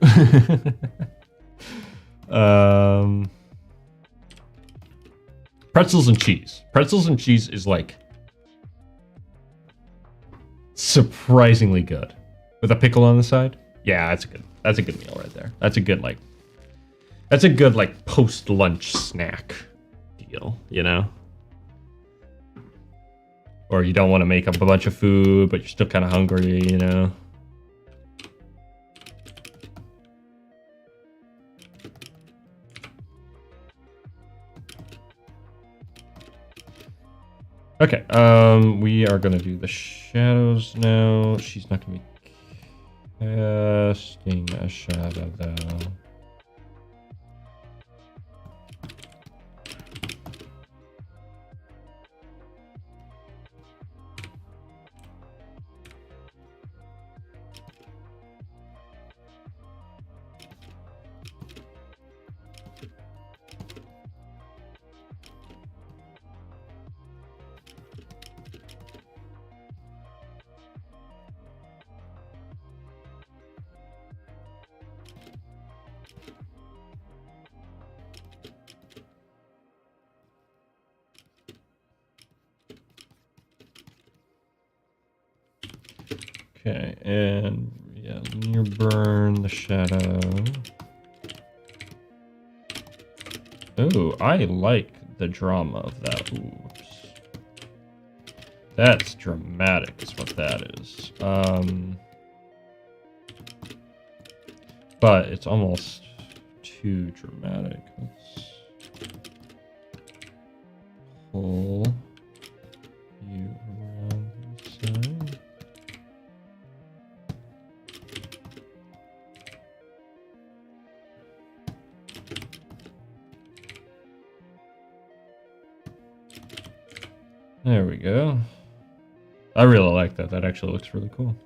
Pretzels and cheese. Pretzels and cheese is like surprisingly good. With a pickle on the side? Yeah, that's a good meal right there. That's a good like post-lunch snack deal, you know? Or you don't want to make up a bunch of food, but you're still kind of hungry, you know? Okay, we are gonna do the shadows now. She's not gonna be casting a shadow though. and yeah, linear burn the shadow. Ooh, I like the drama of that. Oops. That's dramatic is what that is. But it's almost too dramatic. Let's pull you around this side. There we go. I really like that. That actually looks really cool.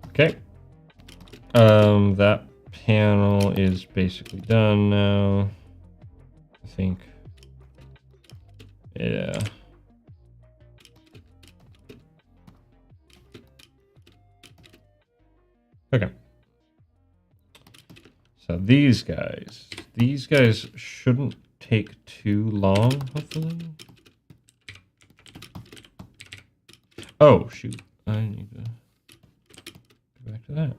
Okay. That panel is basically done now. I think. Yeah. Okay. So these guys shouldn't take too long, hopefully. Oh, shoot. I need to go back to that.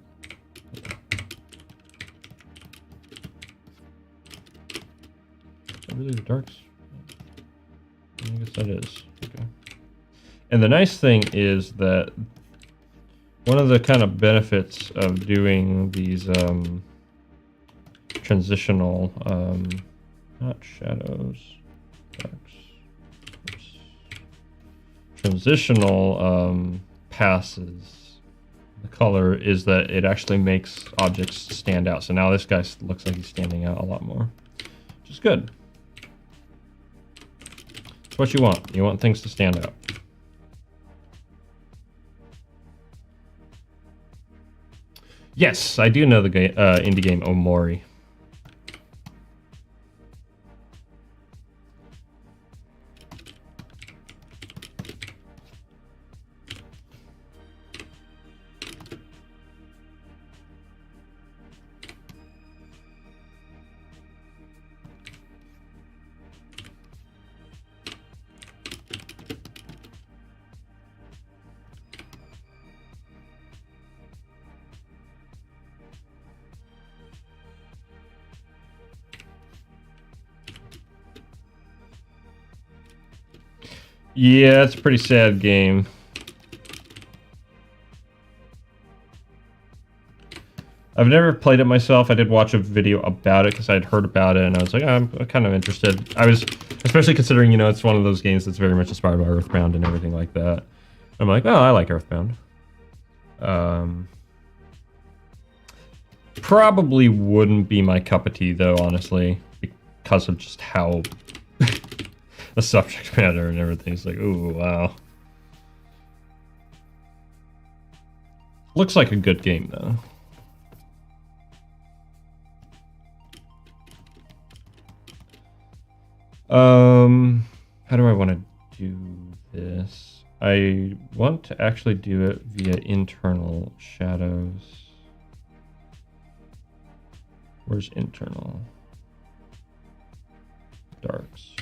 Really, the darks? I guess that is. Okay. And the nice thing is that one of the kind of benefits of doing these transitional, not shadows, darks, oops, transitional passes, the color is that it actually makes objects stand out. So now this guy looks like he's standing out a lot more, which is good. It's what you want. You want things to stand out. Yes, I do know the indie game Omori. Yeah, it's a pretty sad game. I've never played it myself. I did watch a video about it because I'd heard about it, and I was like, oh, I'm kind of interested. I was, especially considering, you know, it's one of those games that's very much inspired by Earthbound and everything like that. I'm like, oh, I like Earthbound. Probably wouldn't be my cup of tea, though, honestly, because of just how the subject matter and everything. It's like, ooh, wow. Looks like a good game, though. How do I want to do this? I want to actually do it via internal shadows. Where's internal? Darks.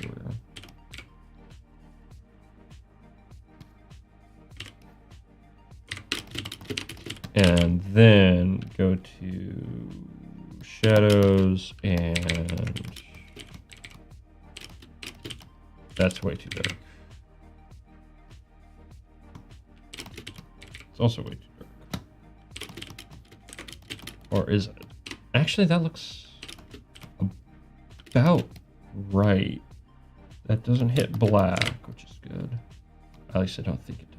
And then go to shadows, and that's way too dark. It's also way too dark. Or is it? Actually, that looks about right. That doesn't hit black, which is good. At least I don't think it does.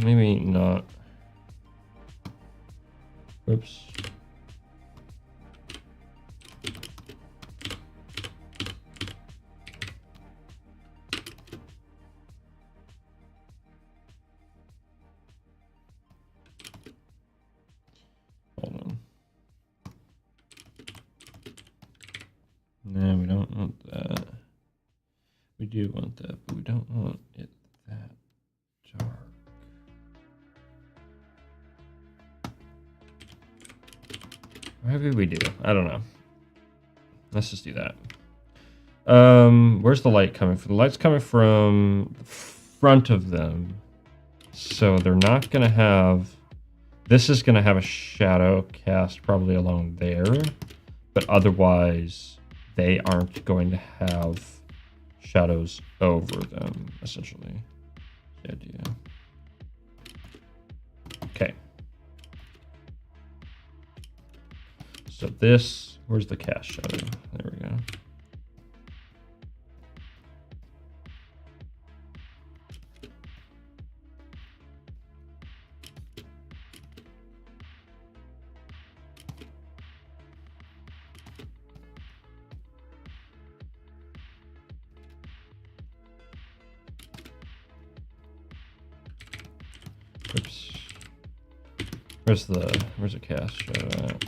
Maybe not. Oops. Hold on. do want that, but we don't want it that dark. Maybe we do. I don't know. Let's just do that. Where's the light coming from? The light's coming from the front of them. So they're not going to have... This is going to have a shadow cast probably along there. But otherwise, they aren't going to have shadows over them, essentially. The idea. Okay. So this... Where's the cast shadow? There we go. Oops. Where's the cast shadow at?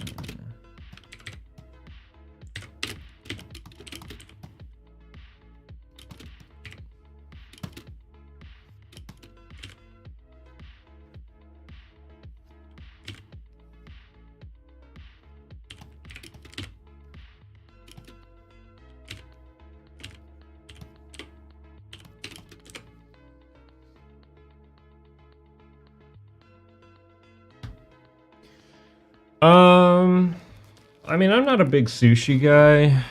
I mean, I'm not a big sushi guy,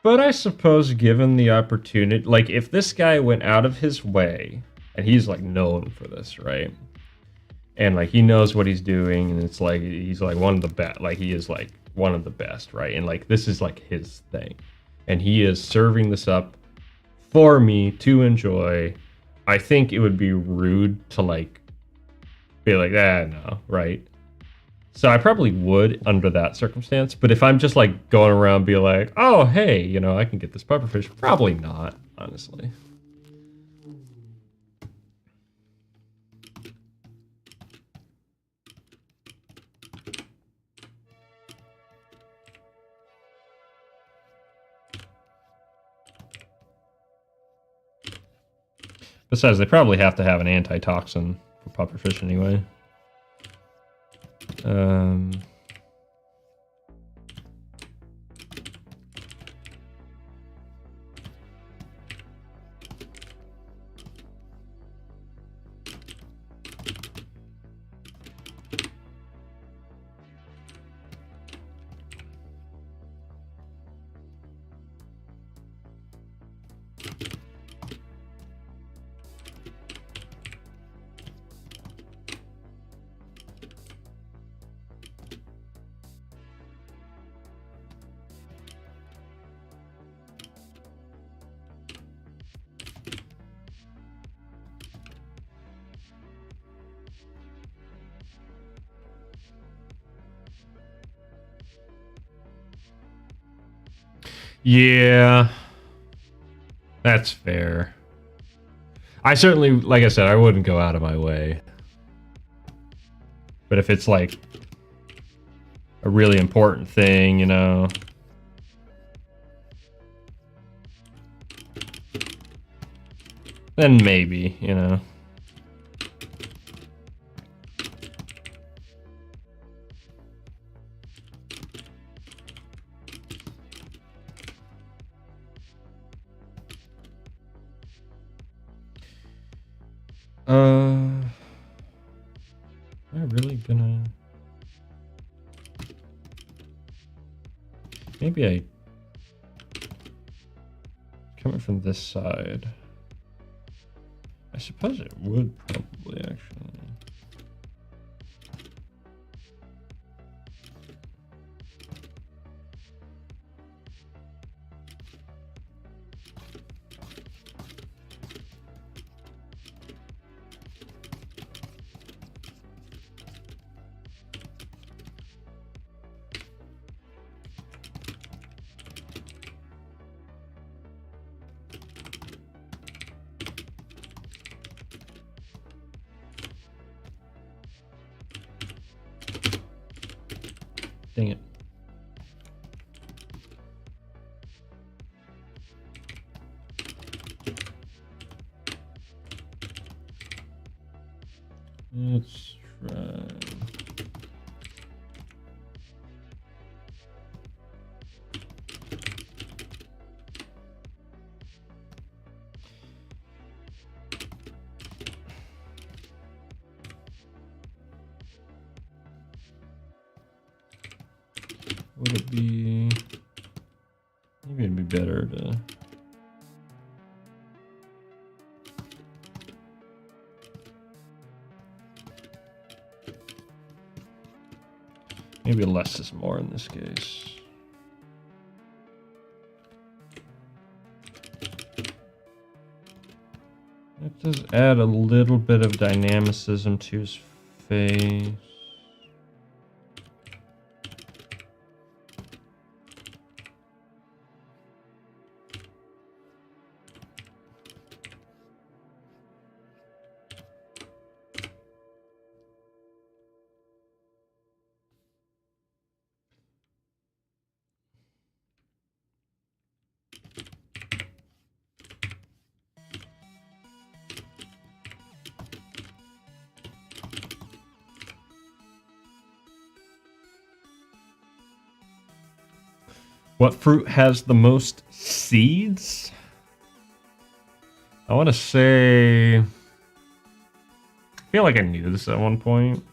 but I suppose given the opportunity, like if this guy went out of his way, and he's like known for this, right? And like he knows what he's doing, and it's like he's like one of the best, like he is like one of the best, right? And like this is like his thing, and he is serving this up for me to enjoy. I think it would be rude to like be like, no, right? So I probably would under that circumstance, but if I'm just like going around be like, oh, hey, you know, I can get this pufferfish, probably not, honestly. Besides, they probably have to have an antitoxin for pufferfish anyway. Yeah, that's fair. I certainly, like I said, I wouldn't go out of my way. But if it's like a really important thing, you know, then maybe, you know. Am I really gonna... Maybe I... Coming from this side. I suppose it would probably actually... Dang it. Let's try. Would it be... Maybe it'd be better to... Maybe less is more in this case. It does add a little bit of dynamicism to his face. What fruit has the most seeds? I want to say... I feel like I knew this at one point.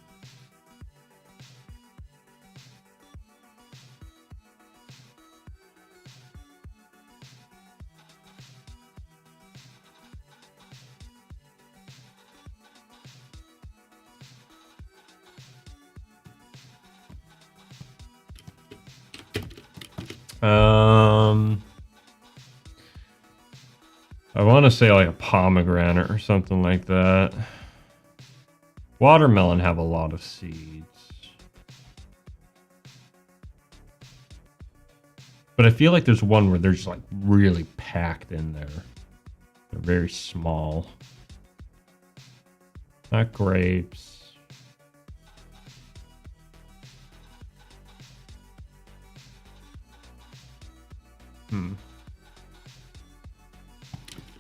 I want to say like a pomegranate or something like that. Watermelon have a lot of seeds. But I feel like there's one where they're just like really packed in there. They're very small. Not grapes.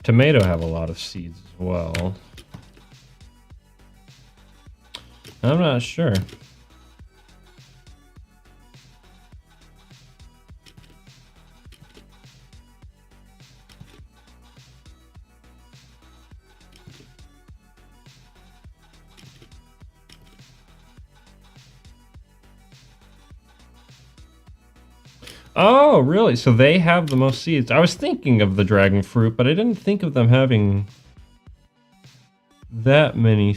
Tomato have a lot of seeds as well. I'm not sure. Oh, really? So they have the most seeds. I was thinking of the dragon fruit, but I didn't think of them having that many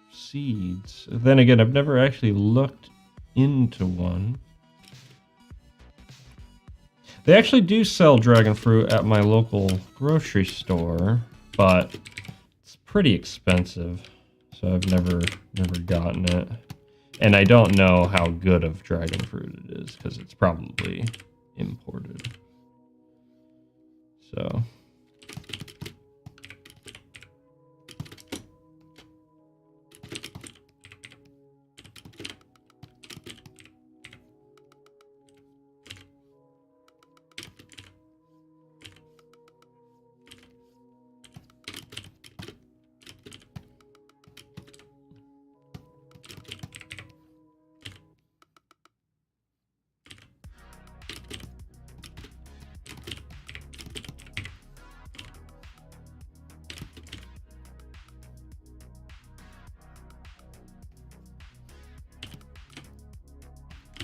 seeds. Then again, I've never actually looked into one. They actually do sell dragon fruit at my local grocery store, but it's pretty expensive. So I've never gotten it. And I don't know how good of dragon fruit it is, because it's probably imported. So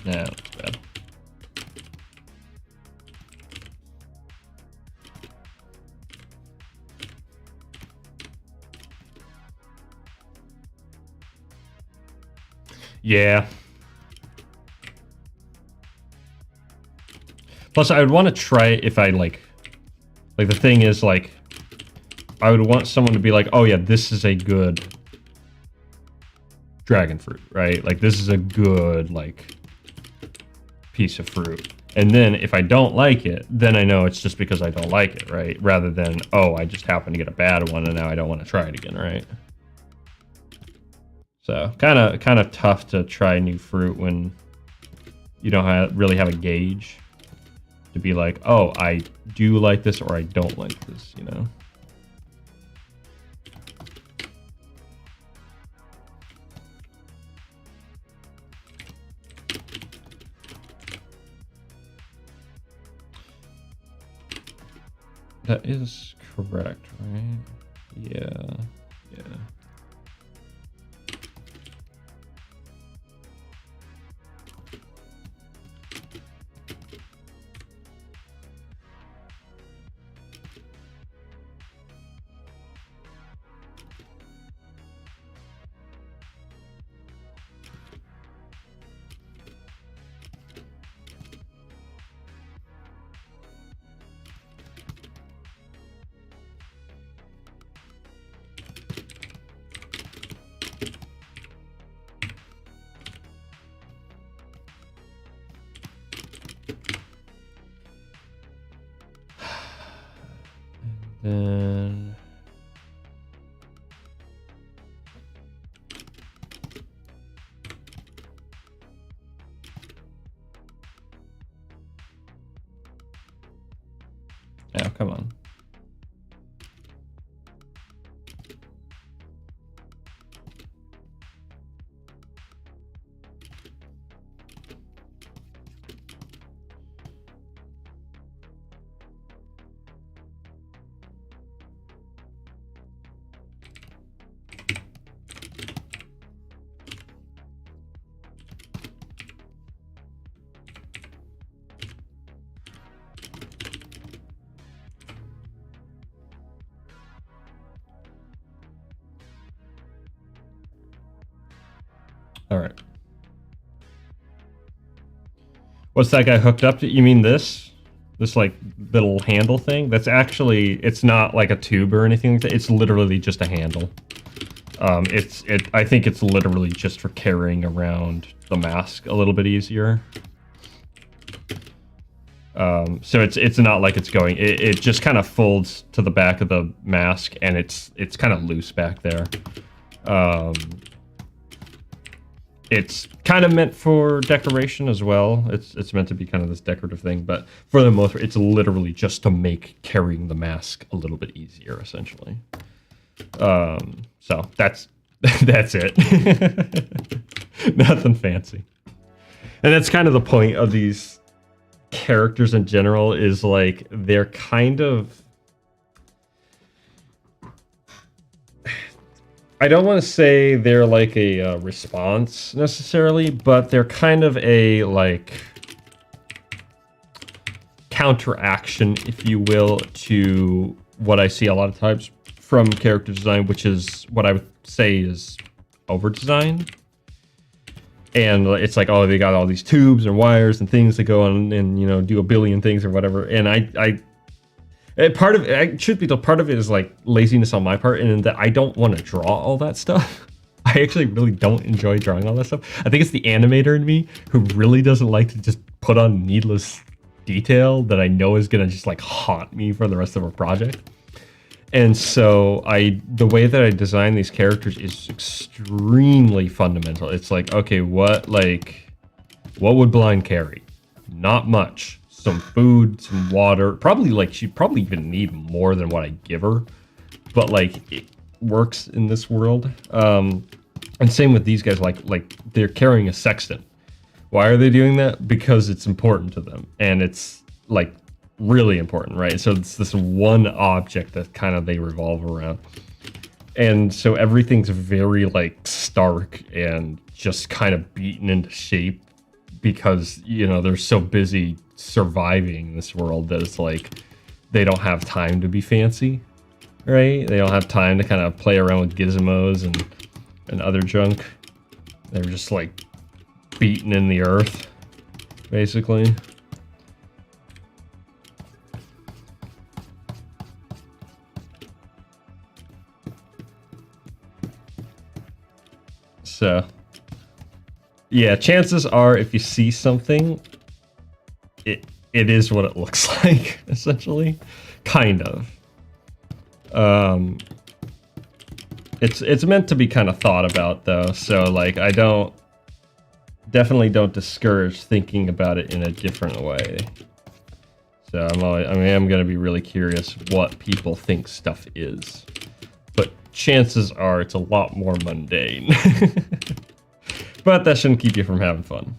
yeah, that's bad. Yeah. Plus, I would want to try it if I like the thing is like, I would want someone to be like, oh yeah, this is a good dragon fruit, right? Like this is a good like piece of fruit. And then if I don't like it, then I know it's just because I don't like it, right? Rather than, oh, I just happened to get a bad one and now I don't want to try it again, right? So kind of tough to try new fruit when you don't really have a gauge to be like, oh, I do like this or I don't like this, you know? That is correct, right? Yeah. Yeah. Then oh, come on. All right. What's that guy hooked up to? You mean this? This like little handle thing? That's actually, it's not like a tube or anything like that. It's literally just a handle. I think it's literally just for carrying around the mask a little bit easier. So it's not like it's going, it just kind of folds to the back of the mask and it's kind of loose back there. It's kind of meant for decoration as well. It's meant to be kind of this decorative thing, but for the most part, it's literally just to make carrying the mask a little bit easier, essentially. So that's it. Nothing fancy. And that's kind of the point of these characters in general, is like they're kind of, I don't want to say they're like a response necessarily, but they're kind of a like counteraction, if you will, to what I see a lot of times from character design, which is what I would say is over design. And it's like, oh, they got all these tubes and wires and things that go on and, you know, do a billion things or whatever. And part of it, truth be told, part of it is like laziness on my part, and that I don't want to draw all that stuff. I actually really don't enjoy drawing all that stuff. I think it's the animator in me who really doesn't like to just put on needless detail that I know is going to just like haunt me for the rest of a project. And so the way that I design these characters is extremely fundamental. It's like, okay, what would Blind carry? Not much. Some food, some water. Probably like she'd probably even need more than what I give her, but like it works in this world. And same with these guys. Like they're carrying a sextant. Why are they doing that? Because it's important to them, and it's like really important, right? So it's this one object that kind of they revolve around, and so everything's very like stark and just kind of beaten into shape because, you know, they're so busy surviving in this world that it's like they don't have time to be fancy, right? They don't have time to kind of play around with gizmos and other junk. They're just like beaten in the earth, basically. So, yeah, chances are if you see something, it is what it looks like, essentially. Kind of. It's meant to be kind of thought about, though, so like I definitely don't discourage thinking about it in a different way. So I'm gonna be really curious what people think stuff is. But chances are it's a lot more mundane. But that shouldn't keep you from having fun.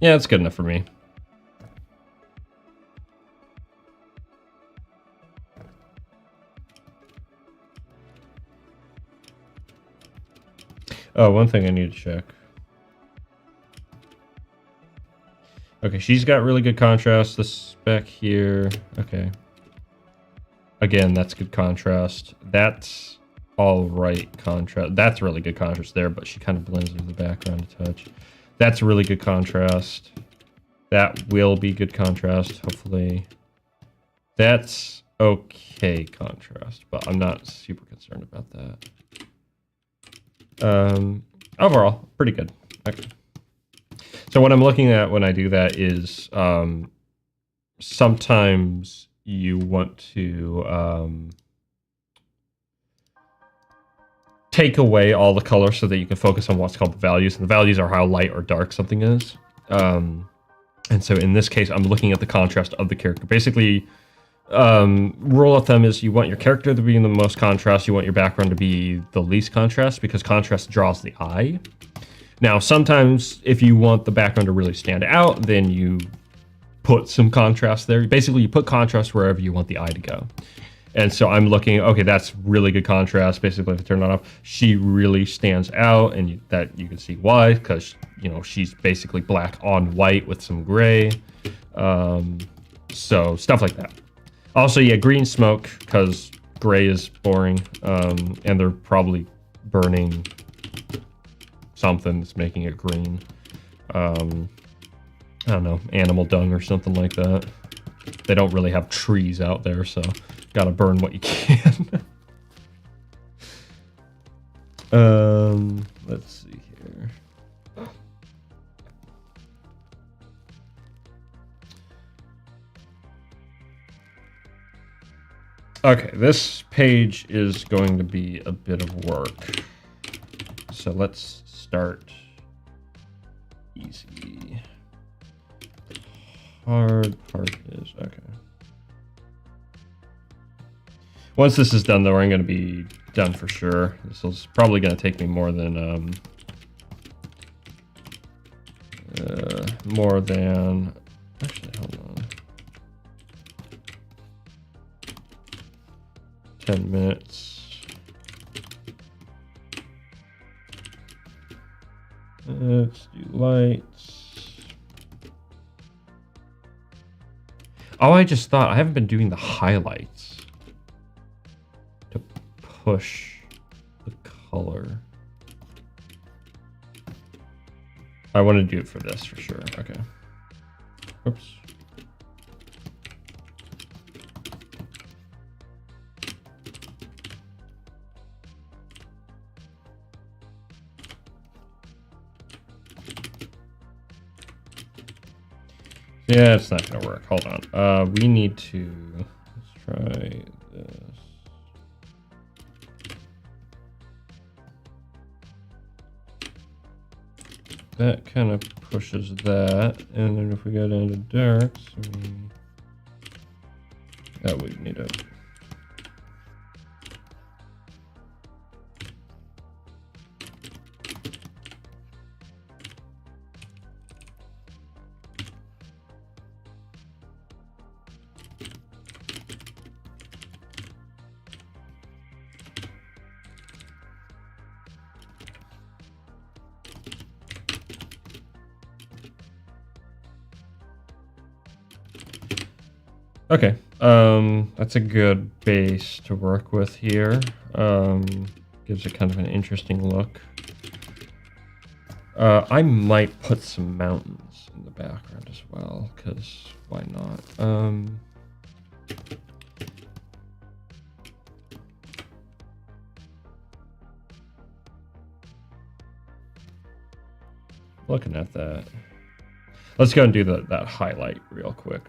Yeah, it's good enough for me. Oh, one thing I need to check. Okay, she's got really good contrast. This back here, okay. Again, that's good contrast. That's all right contrast. That's really good contrast there, but she kind of blends into the background a touch. That's really good contrast. That will be good contrast, hopefully. That's okay contrast, but I'm not super concerned about that. Overall, pretty good. Okay. So what I'm looking at when I do that is sometimes you want to take away all the color so that you can focus on what's called the values. And the values are how light or dark something is. And so in this case, I'm looking at the contrast of the character. Basically, rule of thumb is you want your character to be in the most contrast. You want your background to be the least contrast because contrast draws the eye. Now, sometimes if you want the background to really stand out, then you put some contrast there. Basically, you put contrast wherever you want the eye to go. And so I'm looking, okay, that's really good contrast. Basically, if I turn that off, she really stands out, and that you can see why, because, you know, she's basically black on white with some gray. So stuff like that. Also, yeah, green smoke, because gray is boring, and they're probably burning something that's making it green. I don't know, animal dung or something like that. They don't really have trees out there, so gotta burn what you can. Let's see here. Okay, this page is going to be a bit of work. So let's start easy. Hard part is, okay. Once this is done, though, I'm going to be done for sure. This is probably going to take me more than, actually, hold on. 10 minutes. Let's do lights. Oh, I just thought I haven't been doing the highlights to push the color. I want to do it for this for sure. Okay. Oops. Yeah, it's not gonna work. Hold on. We need to, let's try this. That kind of pushes that, and then if we go down to darks, we need to. Okay, that's a good base to work with here. Gives it kind of an interesting look. I might put some mountains in the background as well, because why not? Looking at that. Let's go and do that highlight real quick.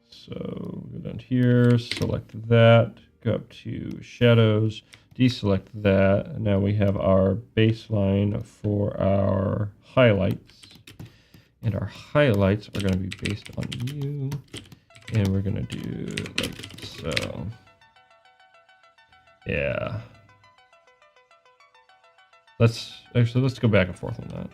So go down here, select that, go up to shadows, deselect that, and now we have our baseline for our highlights. And our highlights are going to be based on you, and we're going to do like so. Yeah. Let's go back and forth on that.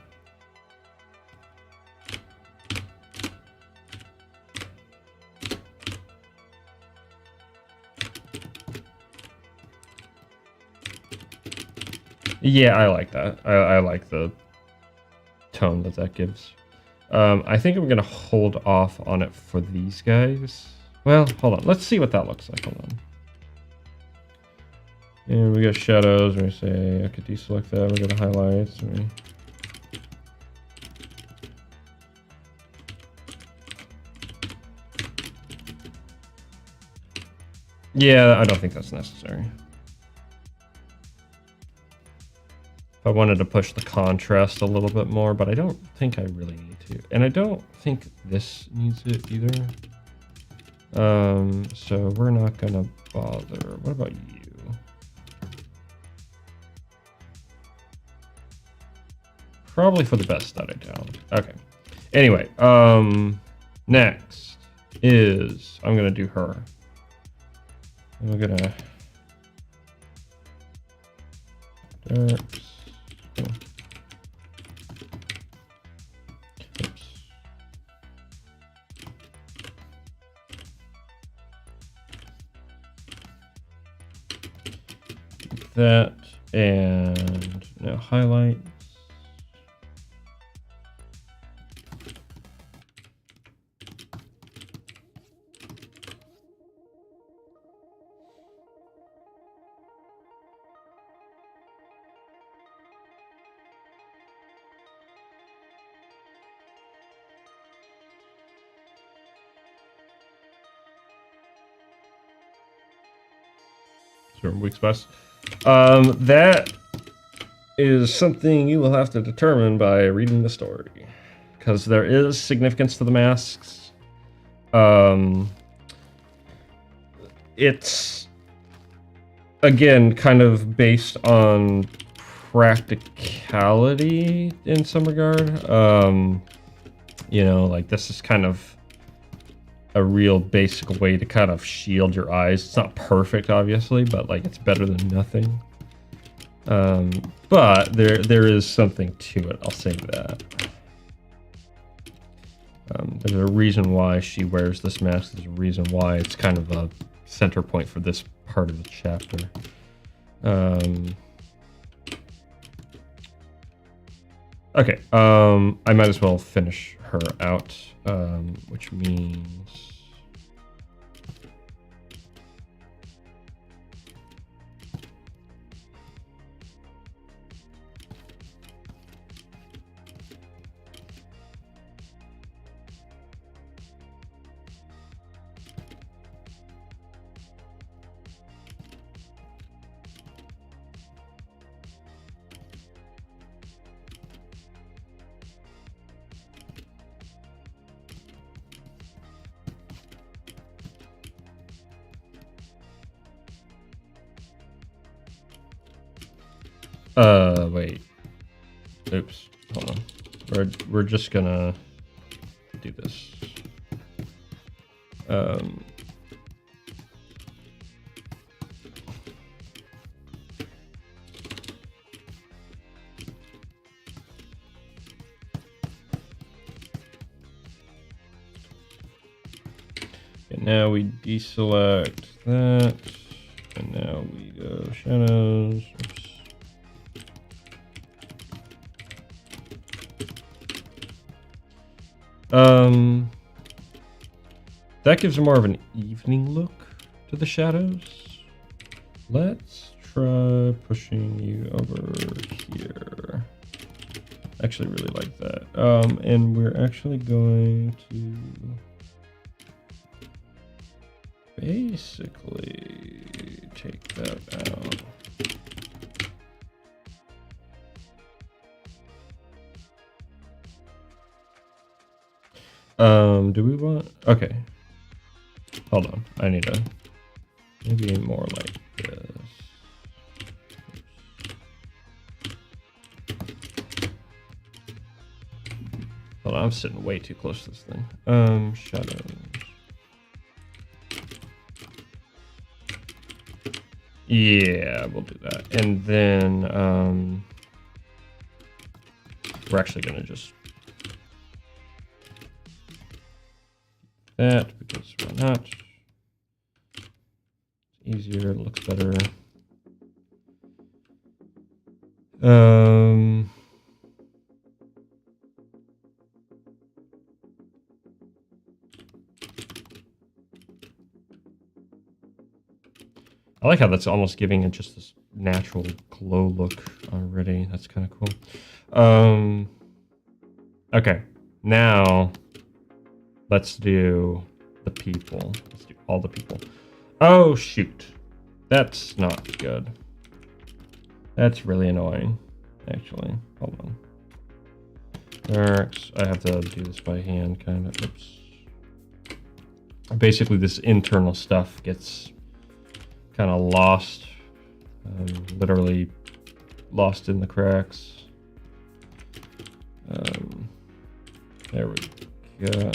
Yeah, I like that. I like the tone that that gives. I think I'm gonna hold off on it for these guys. Well, hold on. Let's see what that looks like. Hold on. And we got shadows. We say I could deselect that. We got the highlights. Yeah, I don't think that's necessary. If I wanted to push the contrast a little bit more, but I don't think I really need to. And I don't think this needs it either. So we're not gonna bother. What about you? Probably for the best that I don't. Okay. Anyway, next is I'm gonna do her. And we're gonna darks. Oops. That and now highlights. Weak spots. That is something you will have to determine by reading the story, because there is significance to the masks. It's again kind of based on practicality in some regard. You know, like this is kind of a real basic way to kind of shield your eyes. It's not perfect, obviously, but like it's better than nothing. But there is something to it. I'll say that. There's a reason why she wears this mask. There's a reason why it's kind of a center point for this part of the chapter. Okay. I might as well finish her out, which means. Wait. Oops. Hold on. We're just gonna do this. And now we deselect that, and now we go shadows. Oops. That gives more of an evening look to the shadows. Let's try pushing you over here. I actually really like that. And we're actually going to basically take that out. Do we want... Okay. Hold on. I need to... Maybe more like this. Hold on, I'm sitting way too close to this thing. Shadows. Yeah, we'll do that. And then, we're actually gonna just... that, because why not? It's easier, it looks better. Um, I like how that's almost giving it just this natural glow look already. That's kind of cool. Okay, now let's do the people. Let's do all the people. Oh, shoot. That's not good. That's really annoying, actually. Hold on. I have to do this by hand, kind of. Oops. Basically, this internal stuff gets kind of lost. Literally lost in the cracks. There we go.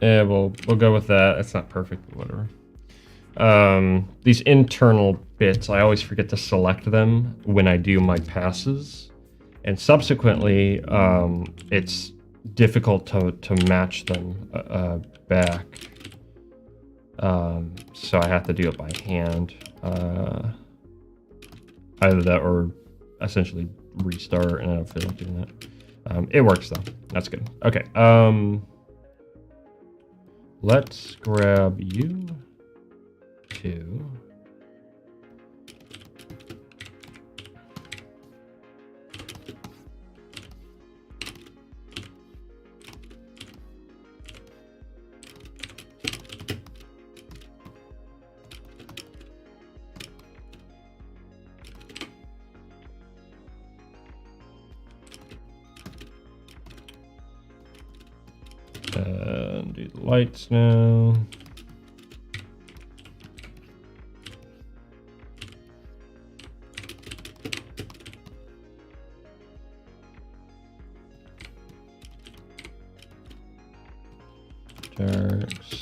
Yeah, we'll go with that. It's not perfect, but whatever. These internal bits, I always forget to select them when I do my passes, and subsequently, it's difficult to match them back. So I have to do it by hand. Either that or essentially restart, and I don't feel like doing that. It works though. That's good. Okay. Let's grab you two. And do the lights now. Darks.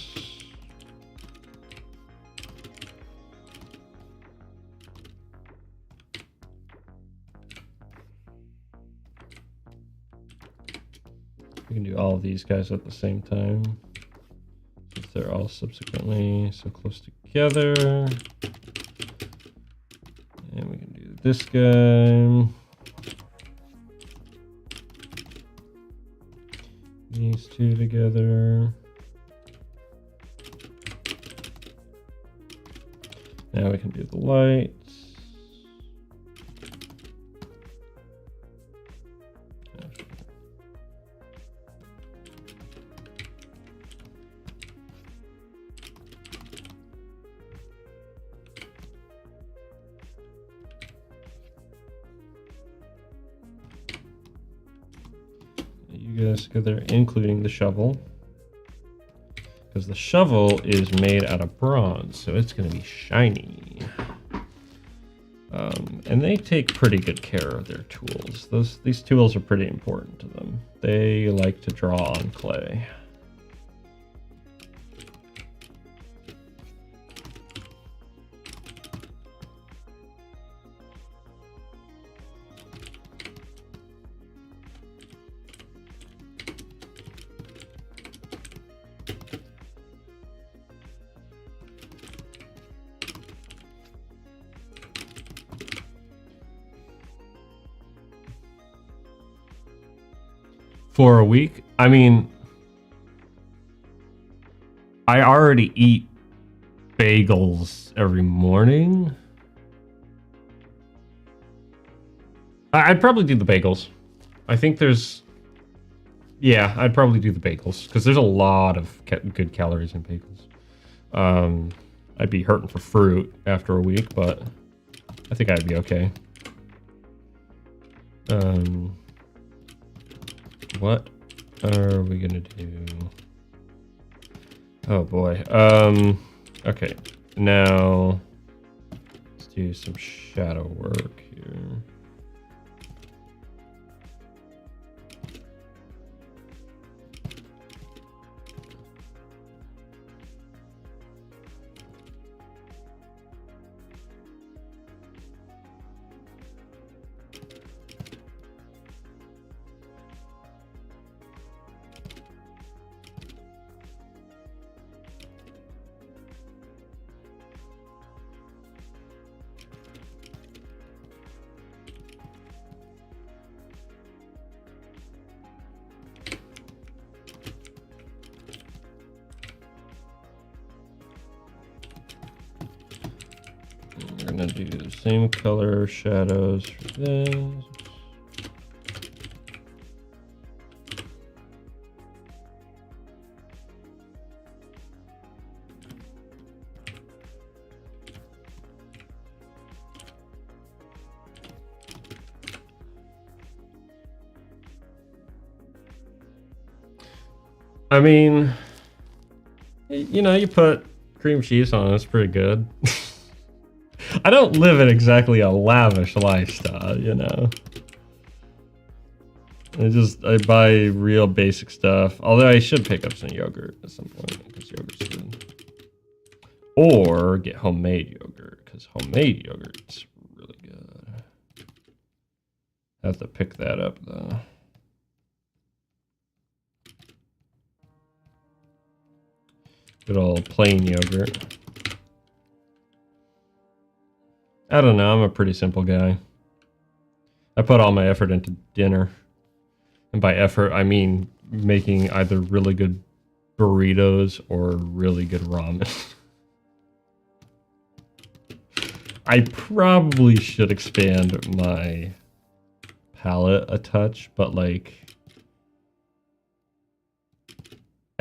We can do all of these guys at the same time, since they're all subsequently so close together. And we can do this guy. These two together. Now we can do the lights. You guys together, including the shovel. Because the shovel is made out of bronze, so it's going to be shiny. And they take pretty good care of their tools. These tools are pretty important to them. They like to draw on clay. For a week? I mean, I already eat bagels every morning. I'd probably do the bagels. I think there's... Yeah, I'd probably do the bagels, because there's a lot of good calories in bagels. I'd be hurting for fruit after a week, but I think I'd be okay. What are we gonna do? Oh boy. Okay. Now let's do some shadow work here. gonna do the same color shadows for this. I mean, you know, you put cream cheese on it, it's pretty good. I don't live in exactly a lavish lifestyle, you know. I buy real basic stuff. Although I should pick up some yogurt at some point, because yogurt's good. Or get homemade yogurt, because homemade yogurt's really good. I have to pick that up, though. Good old plain yogurt. I don't know, I'm a pretty simple guy. I put all my effort into dinner. And by effort, I mean making either really good burritos or really good ramen. I probably should expand my palette a touch, but like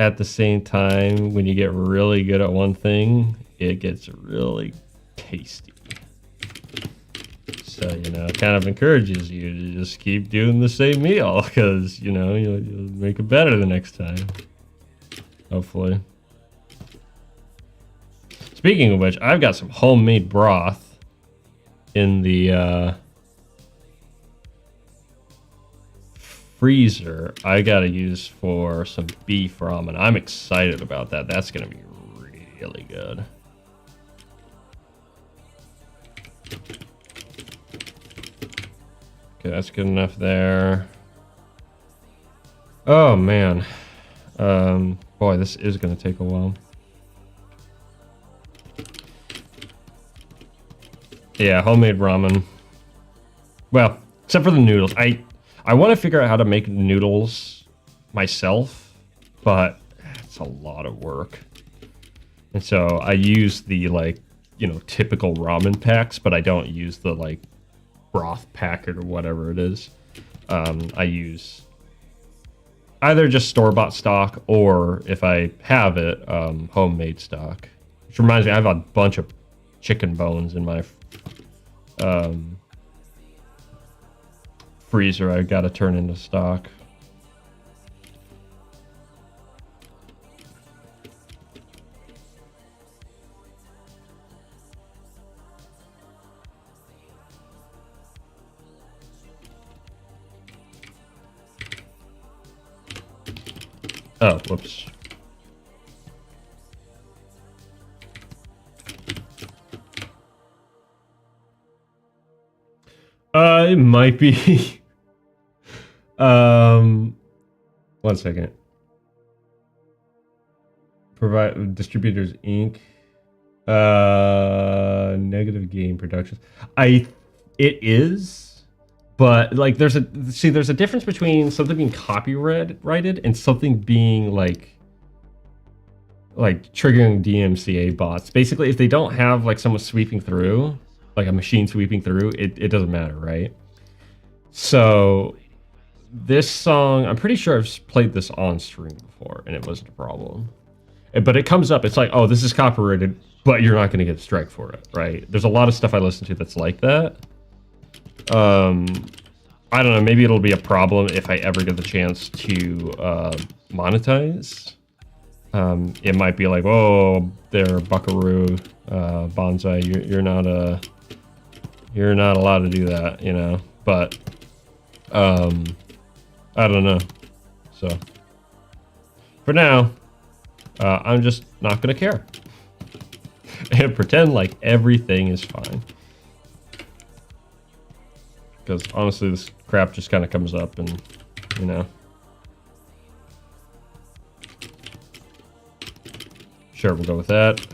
at the same time, when you get really good at one thing, it gets really tasty. So, you know, it kind of encourages you to just keep doing the same meal, because, you know, you'll make it better the next time. Hopefully. Speaking of which, I've got some homemade broth in the freezer I gotta use for some beef ramen. I'm excited about that. That's gonna be really good. Okay, that's good enough there. Oh man. Boy, this is gonna take a while. Yeah, homemade ramen. Well, except for the noodles. I want to figure out how to make noodles myself, but it's a lot of work. And so I use the, like, you know, typical ramen packs, but I don't use the, like, broth packet or whatever it is. I use either just store-bought stock, or if I have it, homemade stock. Which reminds me, I have a bunch of chicken bones in my freezer I gotta turn into stock. Oh, whoops. It might be. 1 second. Provide Distributors Inc. Negative Game Productions. It is, but like there's a difference between something being copyrighted and something being like triggering DMCA bots. Basically, if they don't have like someone sweeping through, like a machine sweeping through, it doesn't matter, right? So this song, I'm pretty sure I've played this on stream before, and it wasn't a problem. But it comes up, it's like, oh, this is copyrighted, but you're not going to get a strike for it, right? There's a lot of stuff I listen to that's like that. I don't know, maybe it'll be a problem if I ever get the chance to monetize. It might be like, oh, there, Buckaroo, Bonsai, you're not allowed to do that, you know? But I don't know. So for now, I'm just not gonna care and pretend like everything is fine. Because honestly, this crap just kind of comes up, and you know. Sure, we'll go with that.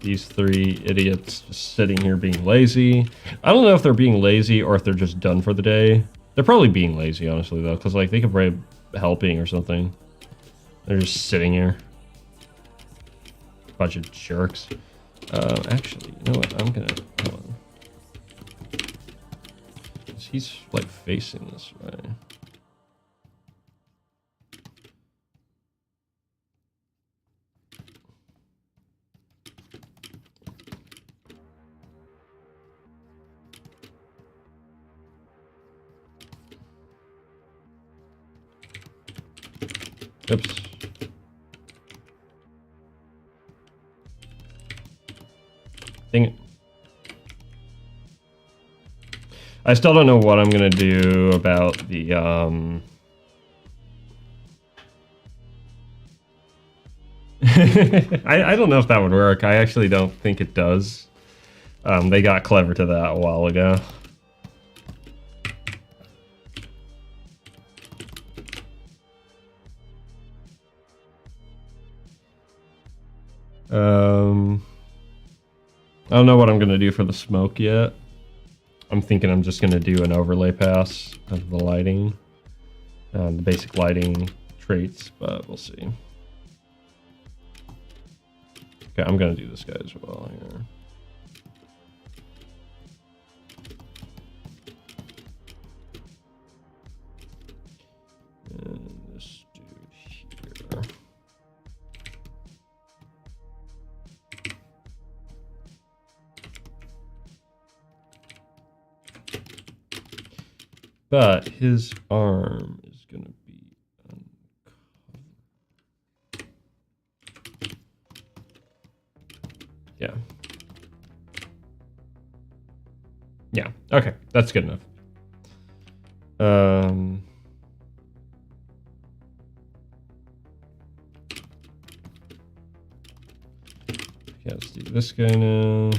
These three idiots just sitting here being lazy. I don't know if they're being lazy or if they're just done for the day. They're probably being lazy, honestly, though, because like they could probably be helping or something. They're just sitting here. Bunch of jerks. Actually, you know what? I'm gonna hold on. he's like facing this way. Oops. Dang it. I still don't know what I'm gonna do about the I don't know if that would work. I actually don't think it does. They got clever to that a while ago. I don't know what I'm gonna do for the smoke yet. I'm thinking I'm just gonna do an overlay pass of the lighting, the basic lighting traits, but we'll see. Okay, I'm gonna do this guy as well here. And this dude here. But his arm is going to be uncovered. Yeah. Yeah, okay, that's good enough. Yeah, let's do this guy now.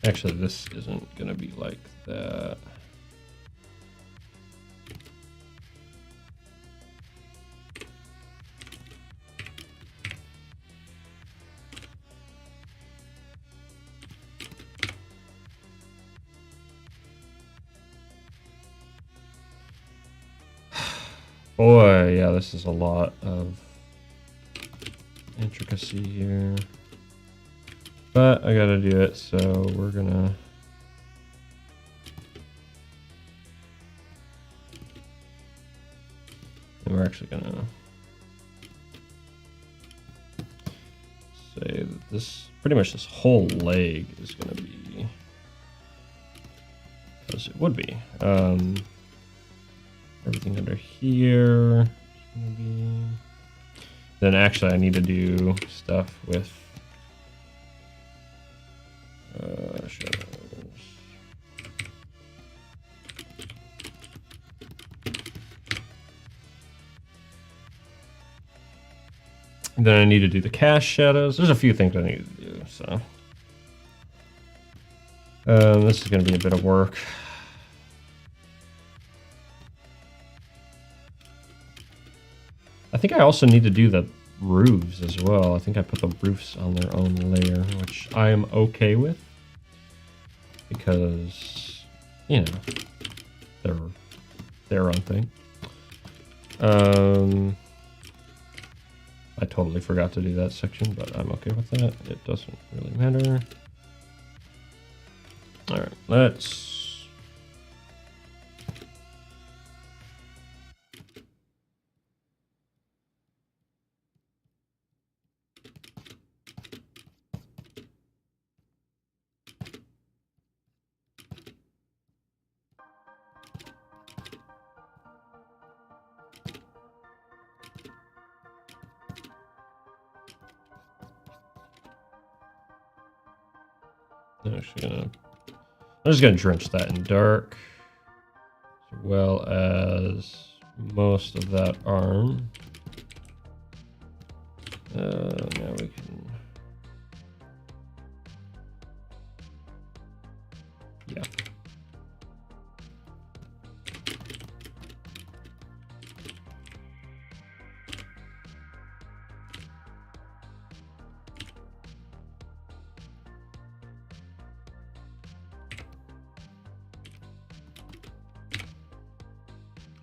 Actually, this isn't going to be like that. Boy, yeah, this is a lot of intricacy here. But I gotta do it, so we're gonna... And we're actually gonna say that this, pretty much this whole leg is gonna be, because it would be. Everything under here is gonna be... Then actually I need to do stuff with shadows. Then I need to do the cast shadows. There's a few things I need to do, so. This is going to be a bit of work. I think I also need to do the roofs as well. I think I put the roofs on their own layer, which I am okay with. Because, you know, they're their own thing. I totally forgot to do that section, but I'm okay with that. It doesn't really matter. All right, let's... I'm just gonna drench that in dark, as well as most of that arm. Now we can. Yeah.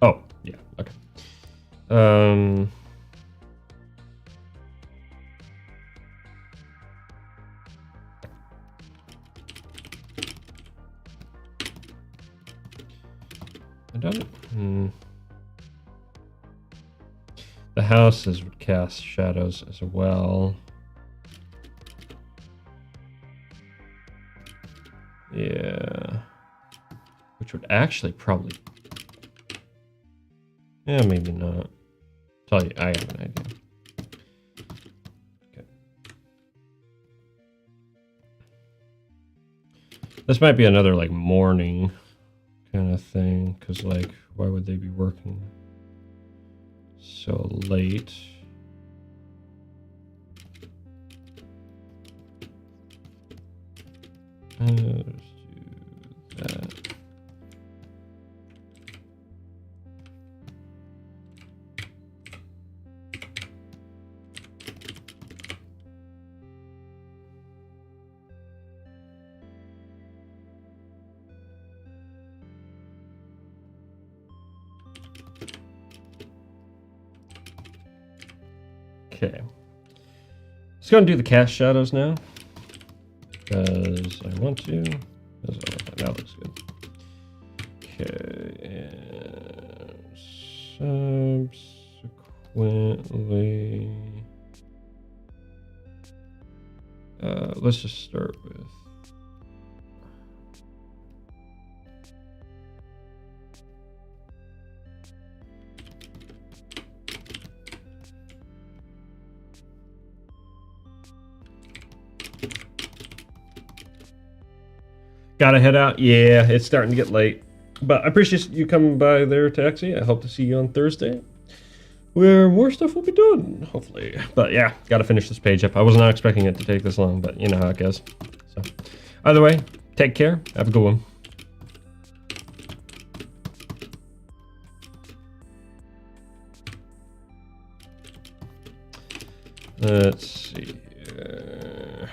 Oh, yeah, okay. I don't. The houses would cast shadows as well. Yeah. Which would actually probably. Yeah, maybe not. Tell you, I have an idea. Okay. This might be another like morning kind of thing, because like, why would they be working so late? Let's do that. Okay. Let's go and do the cast shadows now, because I want to. That looks good. Okay, and subsequently, let's just start with. Gotta head out. Yeah, it's starting to get late. But I appreciate you coming by there, Taxi. I hope to see you on Thursday, where more stuff will be done, hopefully. But yeah, gotta finish this page up. I was not expecting it to take this long, but you know how it goes. So, either way, take care. Have a good one. Let's see here.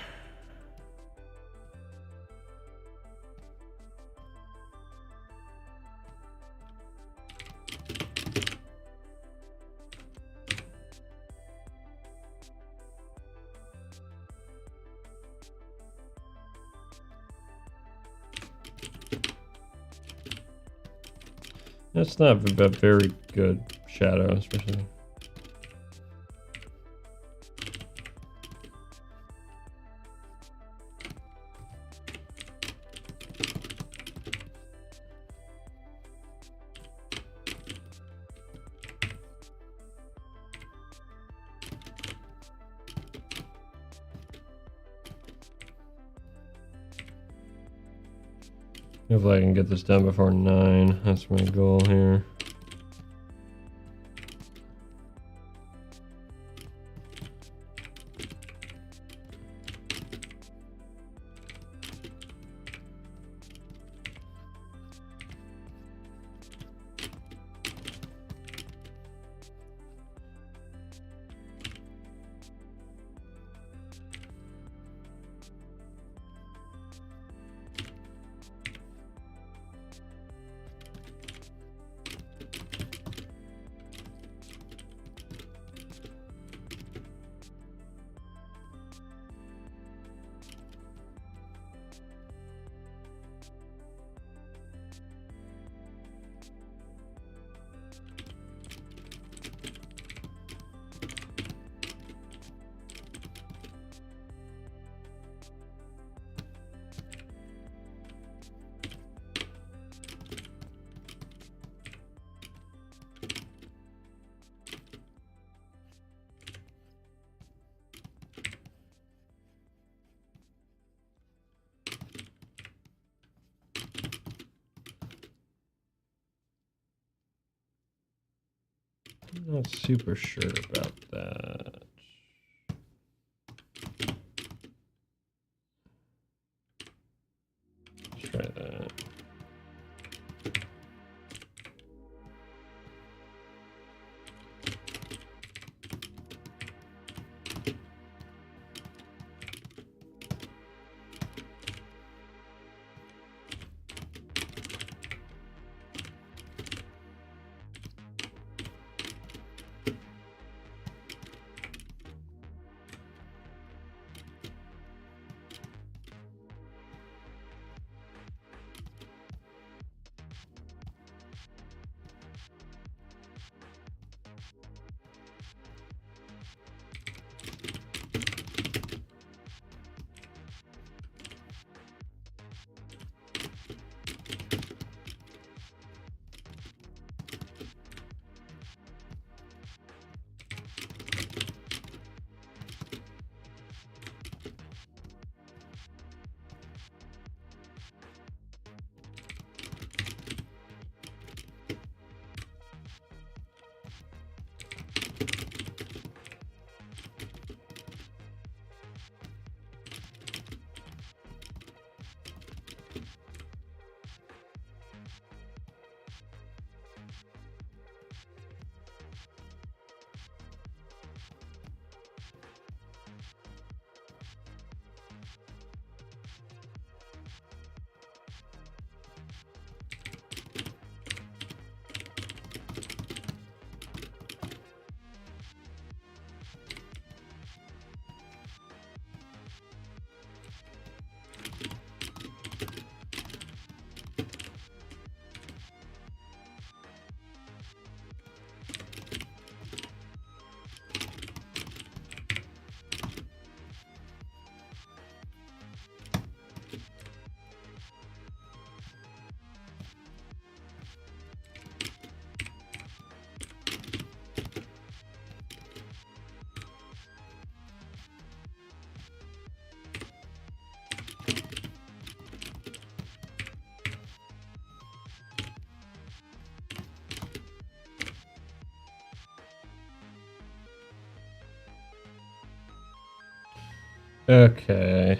That's not a very good shadow, especially. Hopefully I can get this done before 9. That's my goal here. Not super sure about that. Let's try that. Okay.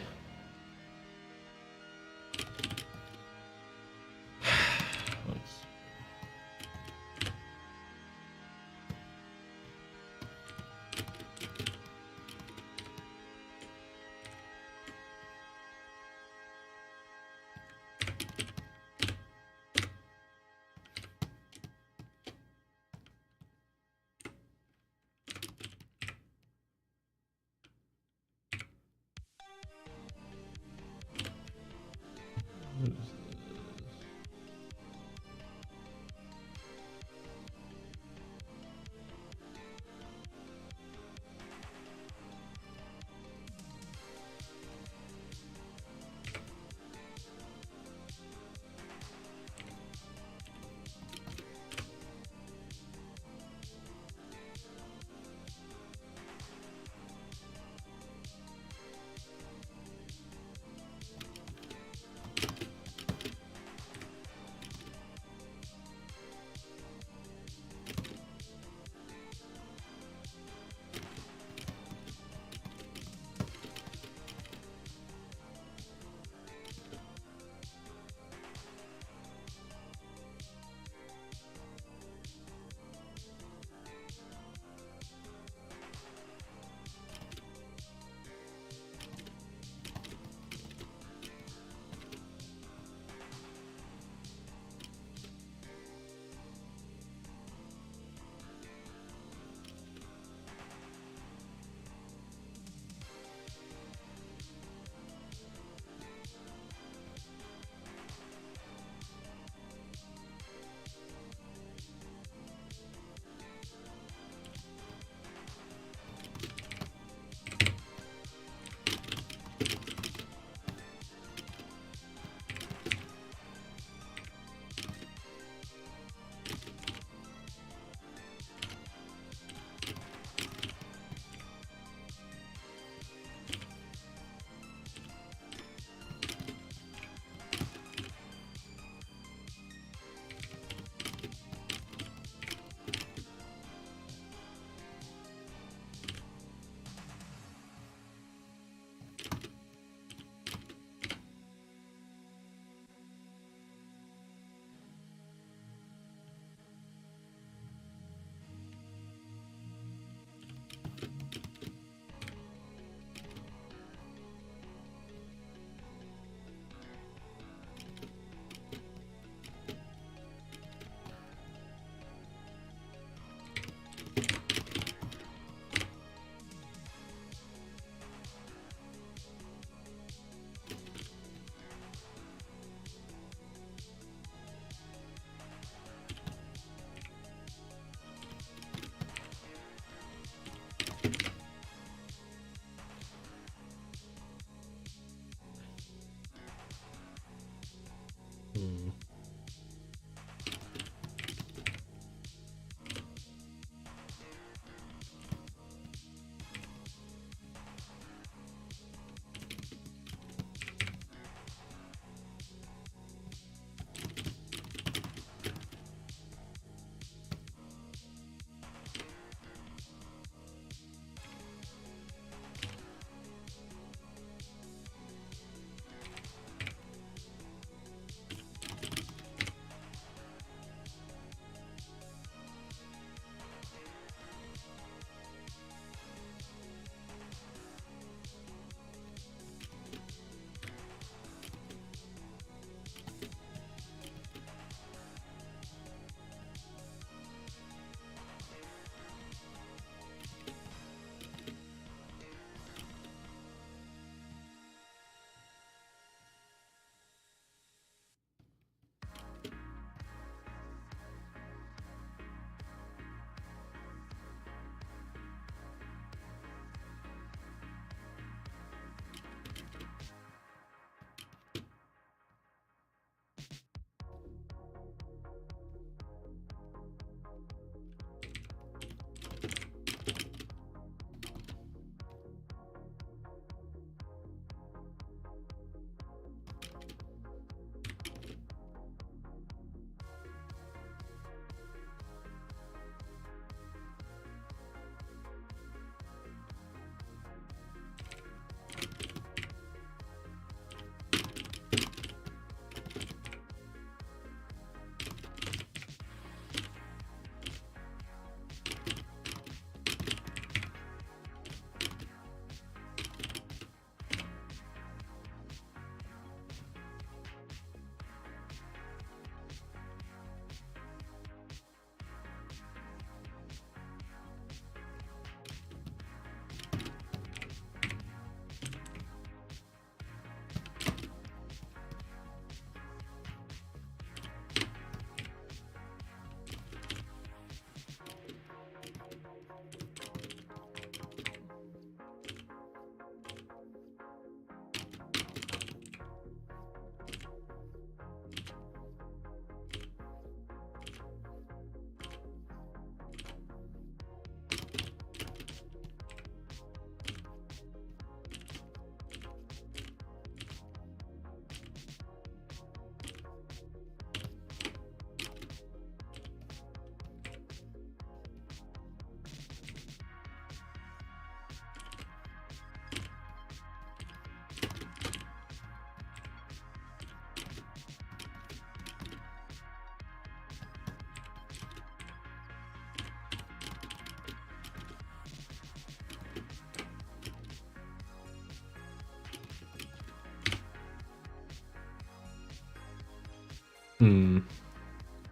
Hmm.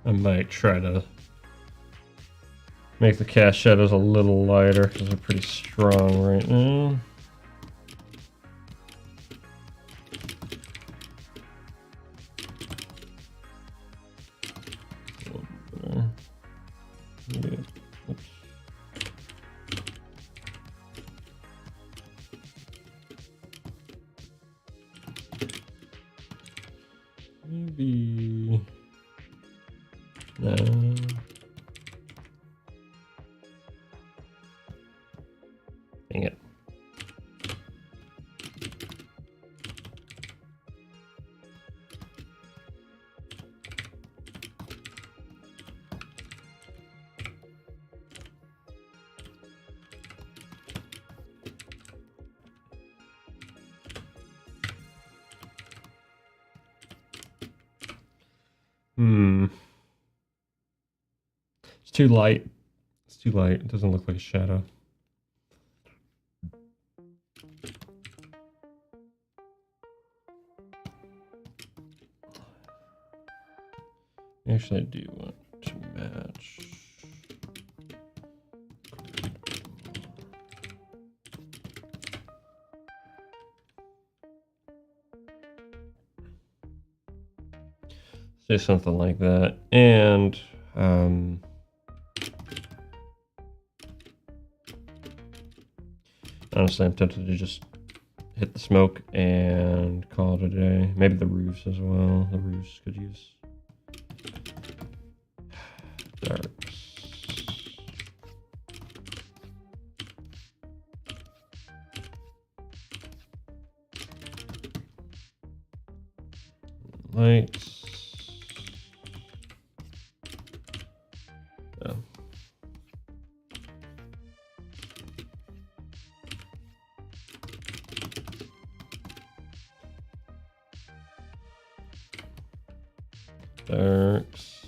I might try to make the cast shadows a little lighter because they're pretty strong right now. Maybe no. Dang it. It's too light. It's too light. It doesn't look like a shadow. Actually, I do want to match. Say something like that. And honestly, I'm tempted to just hit hit the smoke and call it a day. Maybe the roofs as well. The roofs could use darks. Lights. Oh. Darks.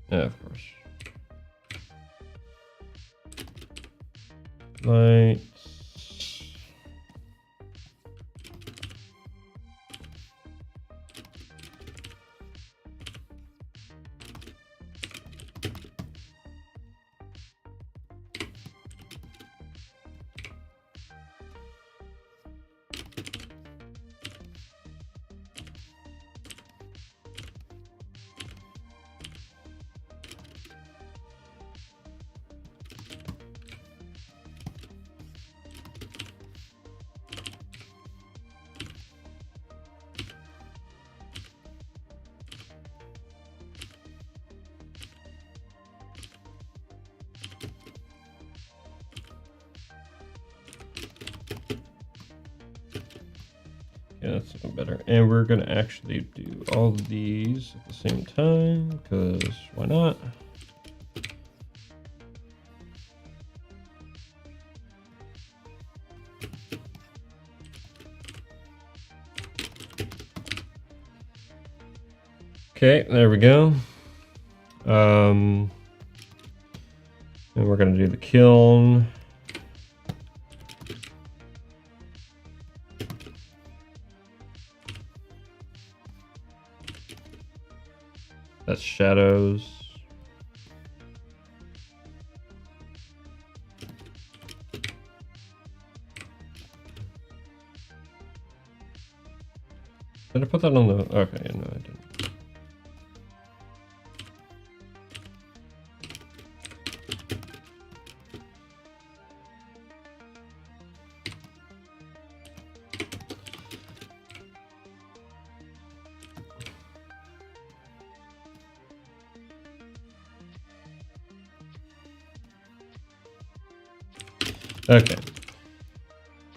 Yeah, of course. Lights. Yeah, that's looking better. And we're gonna actually do all of these at the same time, because why not? Okay, there we go. And we're gonna do the kiln. That's shadows. Did I put that on the... Okay, no, I didn't. Okay.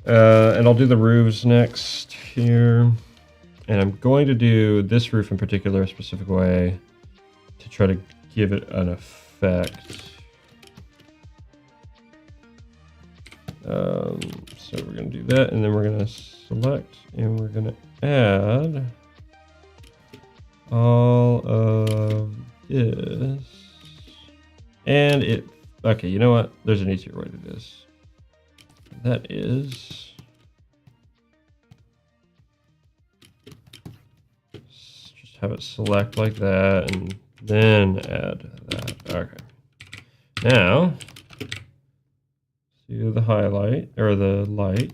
And I'll do the roofs next here. And I'm going to do this roof in particular a specific way to try to give it an effect. So we're going to do that, and then we're going to select, and we're going to add all of this. And it... Okay, you know what? There's an easier way to do this. That is... just have it select like that, and then add that. Okay. Now, see the highlight, or the light.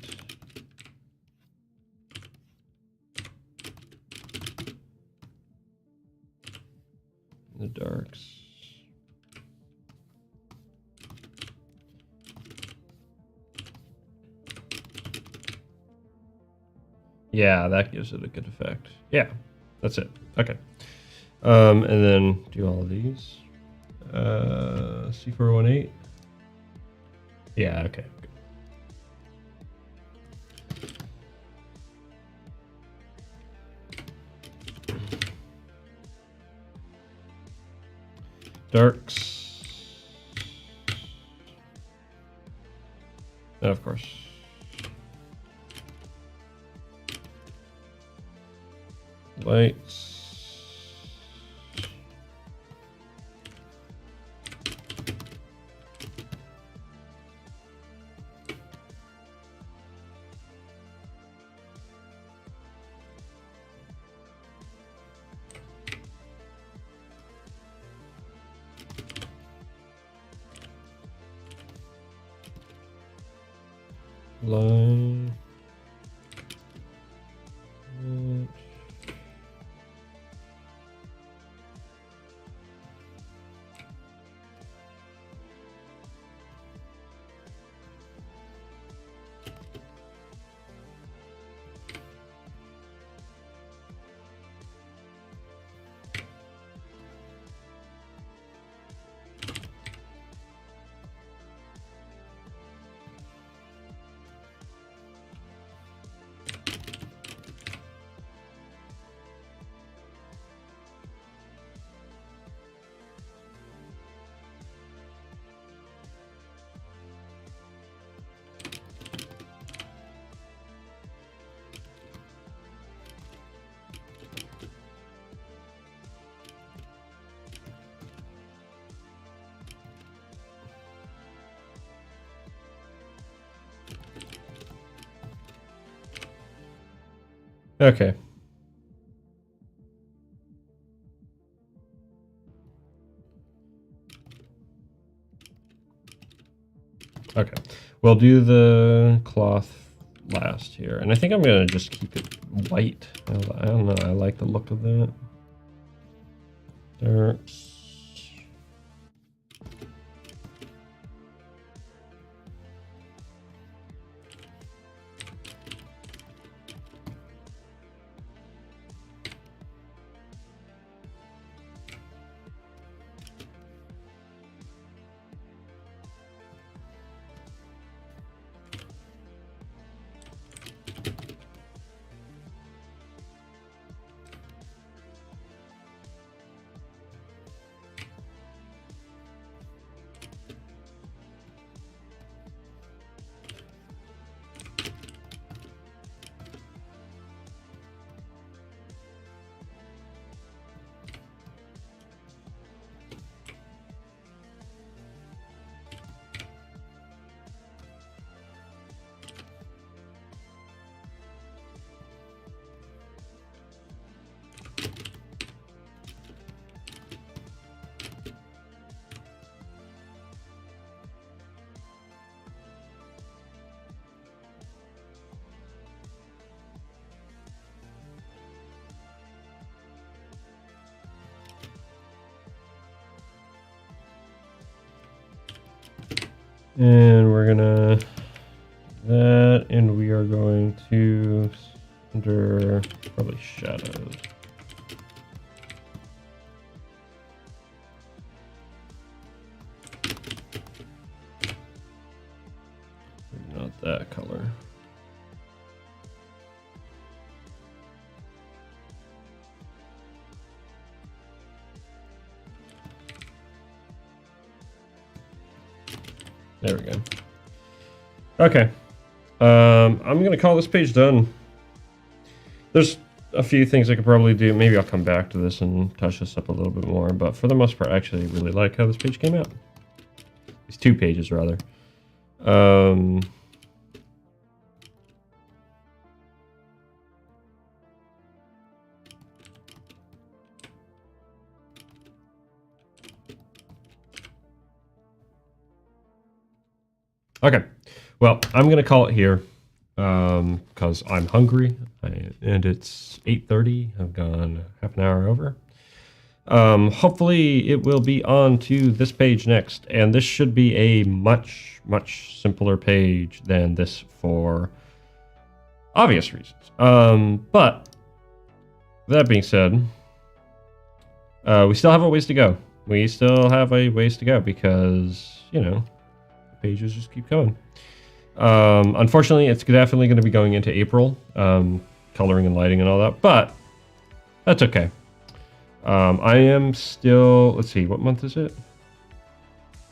The darks. Yeah, that gives it a good effect. Yeah, that's it. Okay. And then do all of these. C418. Yeah, okay. Darks. And of course. Lights. Line. Okay. Okay. We'll do the cloth last here. And I think I'm going to just keep it white. I don't know. I like the look of that. There. And we're gonna that, and we are going to under probably shadows. Not that color. There we go. Okay. I'm going to call this page done. There's a few things I could probably do. Maybe I'll come back to this and touch this up a little bit more. But for the most part, I actually really like how this page came out. These 2 pages, rather. Okay, well, I'm going to call it here because I'm hungry and it's 8:30. I've gone half an hour over. Hopefully it will be on to this page next, and this should be a much, much simpler page than this for obvious reasons. But that being said, we still have a ways to go. We still have a ways to go because, you know, pages just keep going. Unfortunately, it's definitely going to be going into April, coloring and lighting and all that, but that's okay. I am still, let's see, what month is it?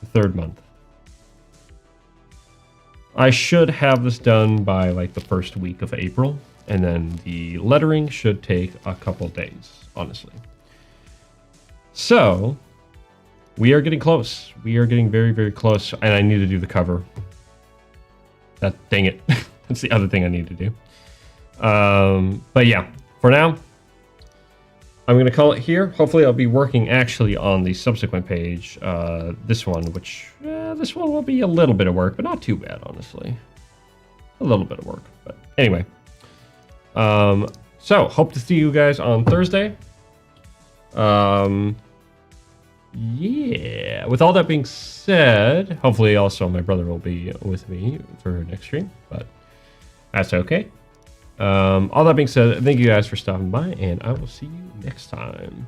The 3rd month. I should have this done by like the 1st week of April, and then the lettering should take a couple days, honestly. So we are getting close. We are getting very, very close, and I need to do the cover. Dang it. That's the other thing I need to do. But yeah, for now, I'm going to call it here. Hopefully I'll be working actually on the subsequent page, this one, which this one will be a little bit of work, but not too bad, honestly. A little bit of work, but anyway. So hope to see you guys on Thursday. Yeah, with all that being said, hopefully also my brother will be with me for next stream, but that's okay. All that being said, thank you guys for stopping by, and I will see you next time.